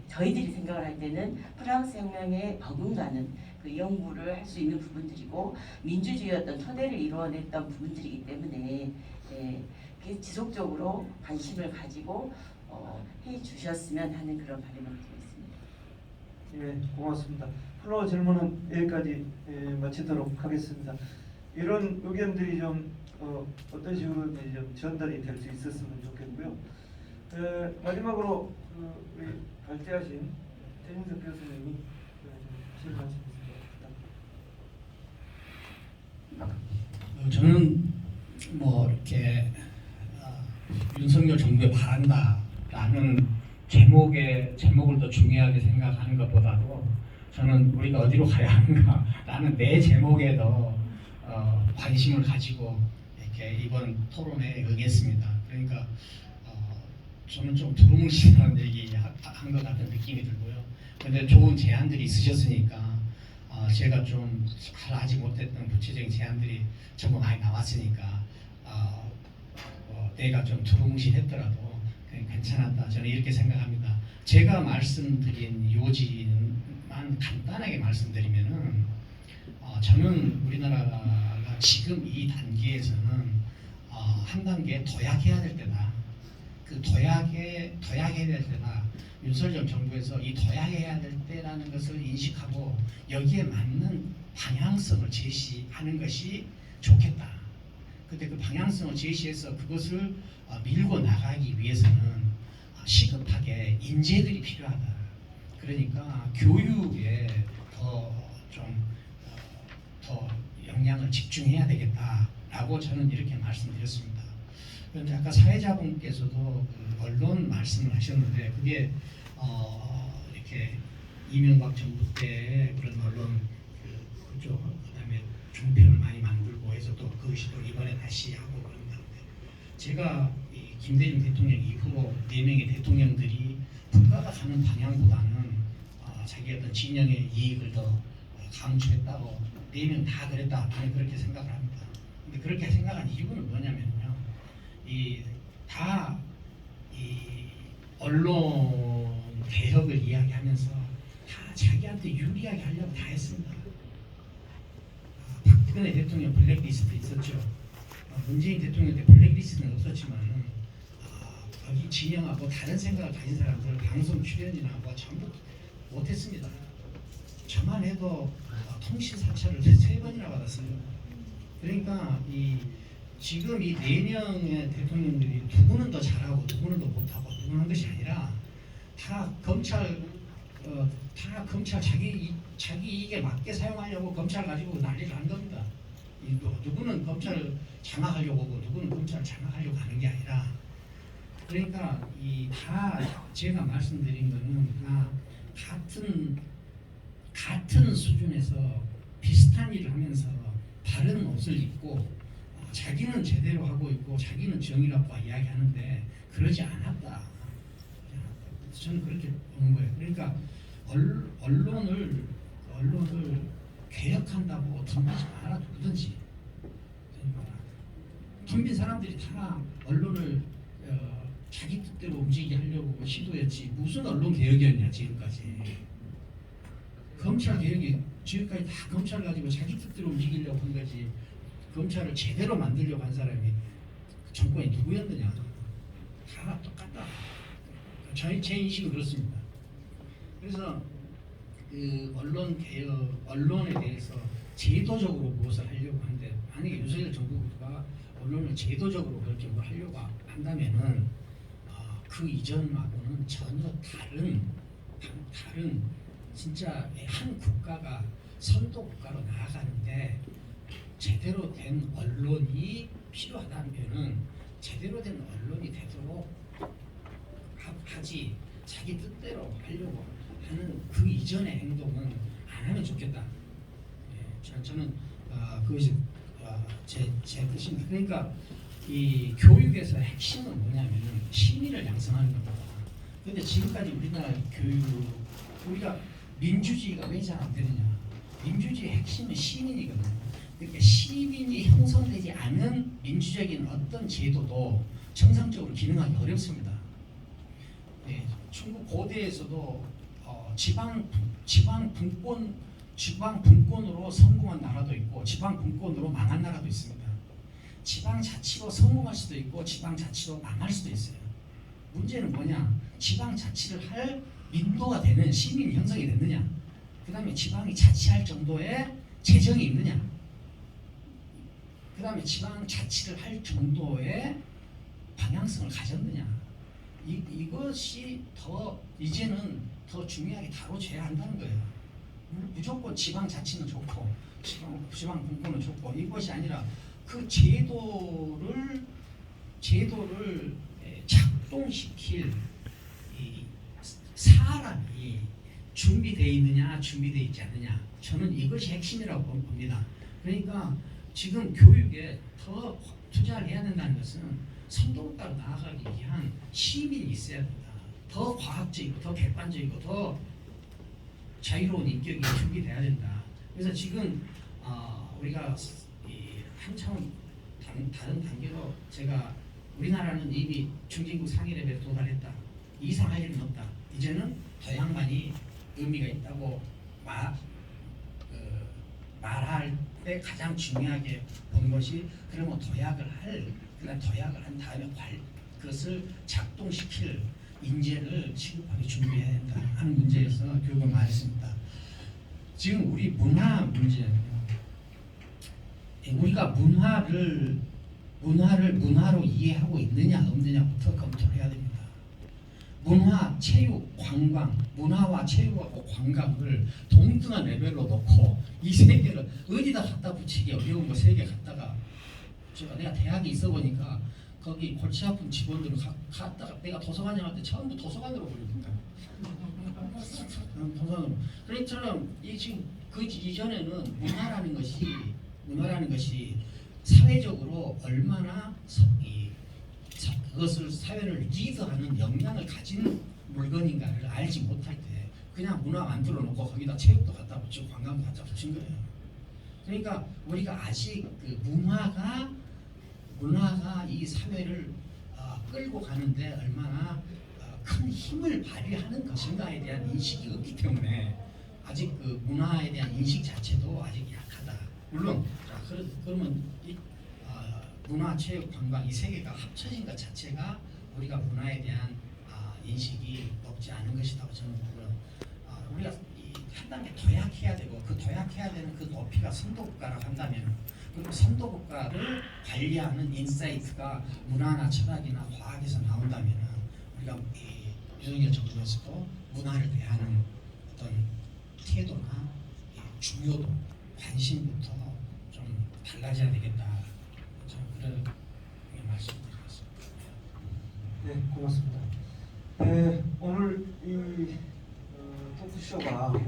[SPEAKER 9] 저희들이 생각을 할 때는 프랑스 혁명에 버금가는 그 연구를 할 수 있는 부분들이고 민주주의 어떤 토대를 이루어냈던 부분들이기 때문에 지속적으로 관심을 가지고 해 주셨으면 하는 그런 바람을 드리겠습니다.
[SPEAKER 2] 예, 고맙습니다. 플로어 질문은 여기까지 마치도록 하겠습니다. 이런 의견들이 좀 어떤 식으로 좀 전달이 될 수 있었으면 좋겠고요. 마지막으로 우리 발제하신 최인석 교수님이 좀 하실 말씀 있습니다.
[SPEAKER 1] 저는 뭐 이렇게 윤석열 정부에 바란다라는 제목을 더 중요하게 생각하는 것보다도 저는 우리가 어디로 가야 하는가라는 내 제목에 더 관심을 가지고 이렇게 이번 토론에 응했습니다. 그러니까 저는 좀 두루뭉실한 얘기 한 것 같은 느낌이 들고요. 근데 좋은 제안들이 있으셨으니까 제가 좀 잘 하지 못했던 구체적인 제안들이 전부 많이 나왔으니까 내가 좀 두루뭉실했더라도 그냥 괜찮았다. 저는 이렇게 생각합니다. 제가 말씀드린 요지만 간단하게 말씀드리면은 저는 우리나라가 지금 이 단계에서는 한 단계 도약해야 될 때다. 그 도약해야 될 때다. 윤석열 정부에서 이 도약해야 될 때라는 것을 인식하고 여기에 맞는 방향성을 제시하는 것이 좋겠다. 근데 그 방향성을 제시해서 그것을 밀고 나가기 위해서는 시급하게 인재들이 필요하다. 그러니까 교육에 더 영향을 집중해야 되겠다라고 저는 이렇게 말씀드렸습니다. 그런데 아까 사회자분께서도 그 언론 말씀을 하셨는데 그게 이렇게 이명박 정부 때 그런 언론 그다음에 종편을 많이 만들고 해서 또 그것이 또 이번에 다시 하고 그런다는데 제가 이 김대중 대통령 이후로 4명의 대통령들이 국가가 가는 방향보다는 자기 어떤 진영의 이익을 더 강조했다고 4명 다 그랬다. 저는 그렇게 생각을 합니다. 근데 그렇게 생각한 이유는 뭐냐면요. 이 언론 개혁을 이야기하면서 다 자기한테 유리하게 하려고 다 했습니다. 박근혜 대통령 블랙리스트 있었죠. 문재인 대통령 때 블랙리스트는 없었지만은 거기 진영하고 다른 생각을 가진 사람들 방송 출연이나 뭐 전부 못했습니다. 저만 해도 통신 사찰을 3번이나 받았어요. 그러니까 지금 이 4명의 대통령들이 누구는 더 잘하고 누구는 더 못하고 누구는 한 것이 아니라 다 검찰 자기 이익에 맞게 사용하려고 검찰 가지고 난리를 한 겁니다. 누구는 검찰을 장악하려고 하고 누구는 검찰을 장악하려고 하는 게 아니라 그러니까 다 제가 말씀드린 거는 다 같은 수준에서 비슷한 일을 하면서 다른 옷을 입고 자기는 제대로 하고 있고 자기는 정의라고 이야기하는데 그러지 않았다. 저는 그렇게 보는 거예요. 그러니까 언론을 개혁한다고 덤비지 마라 누구든지. 덤빈 사람들이 다 언론을 자기 뜻대로 움직이게 하려고 시도했지 무슨 언론 개혁이었냐 지금까지. 검찰 개혁이 지금까지 다 검찰 가지고 자기 뜻대로 움직이려고 한 거지. 검찰을 제대로 만들려고 한 사람이 정권이 누구였느냐. 다 똑같다. 제 인식은 그렇습니다. 그래서 그 언론 개혁, 언론에 대해서 제도적으로 무엇을 하려고 하는데 만약에 윤석열 정부가 언론을 제도적으로 그렇게 뭘 하려고 한다면은 그 이전하고는 전혀 다른 진짜 한 국가가 선도 국가로 나아가는데 제대로 된 언론이 필요하다면은 제대로 된 언론이 되도록 하지 자기 뜻대로 하려고 하는 그 이전의 행동은 안 하면 좋겠다. 저는 그것이 제 뜻입니다. 그러니까 이 교육에서 핵심은 뭐냐면은 시민을 양성하는 겁니다. 그런데 지금까지 우리나라 우리가 민주주의가 왜 잘 안 되느냐? 민주주의의 핵심은 시민이거든요. 그러니까 시민이 형성되지 않은 민주적인 어떤 제도도 정상적으로 기능하기 어렵습니다. 중국 고대에서도 지방 분권으로 성공한 나라도 있고 지방 분권으로 망한 나라도 있습니다. 지방 자치로 성공할 수도 있고 지방 자치로 망할 수도 있어요.
[SPEAKER 10] 문제는 뭐냐? 지방자치를 할 민도가 되는 시민 형성이 됐느냐? 그 다음에 지방이 자치할 정도의 재정이 있느냐? 그 다음에 지방자치를 할 정도의 방향성을 가졌느냐? 이것이 더 이제는 더 중요하게 다뤄져야 한다는 거예요. 무조건 지방자치는 좋고 지방 분권은 좋고 이것이 아니라 그 제도를 작동시킬 이 사람이 준비되어 있느냐 준비되어 있지 않느냐, 저는 이것이 핵심이라고 봅니다. 그러니까 지금 교육에 더 투자를 해야 된다는 것은 선도국가로 나아가기 위한 시민이 있어야 된다. 더 과학적이고 더 객관적이고 더 자유로운 인격이 준비돼야 된다. 그래서 지금 우리가 한참 다른 단계로 제가 우리나라는 이미 중진국 상위 레벨에 도달했다. 이상 할 일은 없다. 이제는 도약만이 의미가 있다고 말할 때 가장 중요하게 본 것이, 그러면 도약을 한 다음에 그것을 작동시킬 인재를 취급하게 준비해야 된다 하는 문제에서 교육을 많이 했습니다. 지금 우리 문화 문제는요. 우리가 문화로 이해하고 있느냐 없느냐부터 검토를 해야 됩니다. 문화, 체육, 관광, 문화와 체육하고 관광을 동등한 레벨로 놓고 이 세 개를 어디다 갖다 붙이기 어려운 거 세 개 갖다가, 내가 대학에 있어 보니까 거기 골치 아픈 직원들을 갖다가 내가 도서관에 갈 때 전부 도서관으로 보냅니다. 도서관으로. 그처럼 지금 그 이전에는 문화라는 것이 사회적으로 얼마나 그것을 사회를 리드하는 역량을 가진 물건인가를 알지 못할 때 그냥 문화 만들어 놓고 거기다 체육도 갖다 붙이고 관광도 갖다 붙인 거예요. 그러니까 우리가 아직 그 문화가 이 사회를 끌고 가는데 얼마나 큰 힘을 발휘하는 것인가에 대한 인식이 없기 때문에 아직 그 문화에 대한 인식 자체도 아직 약하다. 물론 그러면 문화, 체육, 관광 이 세 개가 합쳐진 것 자체가 우리가 문화에 대한 인식이 높지 않은 것이라고 저는 보고요. 우리가 한 단계 도약해야 되고 그 도약해야 되는 그 높이가 선도국가라고 한다면, 그리고 선도국가를 관리하는 인사이트가 문화나 철학이나 과학에서 나온다면 우리가 윤석열 정부에서도 문화를 대하는 어떤 태도나 중요도, 관심부터 좀 달라져야 되겠다. 저는 그런 말씀드리겠습니다.
[SPEAKER 2] 네, 고맙습니다. 네, 오늘 이 토크쇼가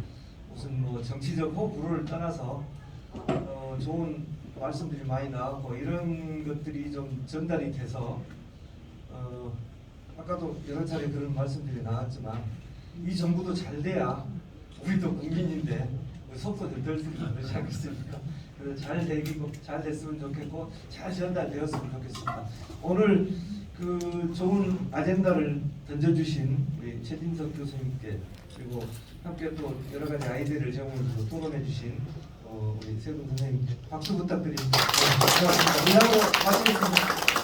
[SPEAKER 2] 무슨 뭐 정치적 호불호를 떠나서 좋은 말씀들이 많이 나왔고 이런 것들이 좀 전달이 돼서 아까도 여러 차례 그런 말씀들이 나왔지만 이 정부도 잘 돼야 우리도 국민인데 속도를 덜 수 있는 그렇지 않겠습니까? 그래서 잘 됐으면 좋겠고 잘 전달되었으면 좋겠습니다. 오늘 그 좋은 아젠다를 던져주신 우리 최진석 교수님께, 그리고 함께 또 여러 가지 아이디어를 제공해서 토론해주신 우리 세 분 선생님께 박수 부탁드립니다. 네, 고맙습니다. 이하로 마치겠습니다.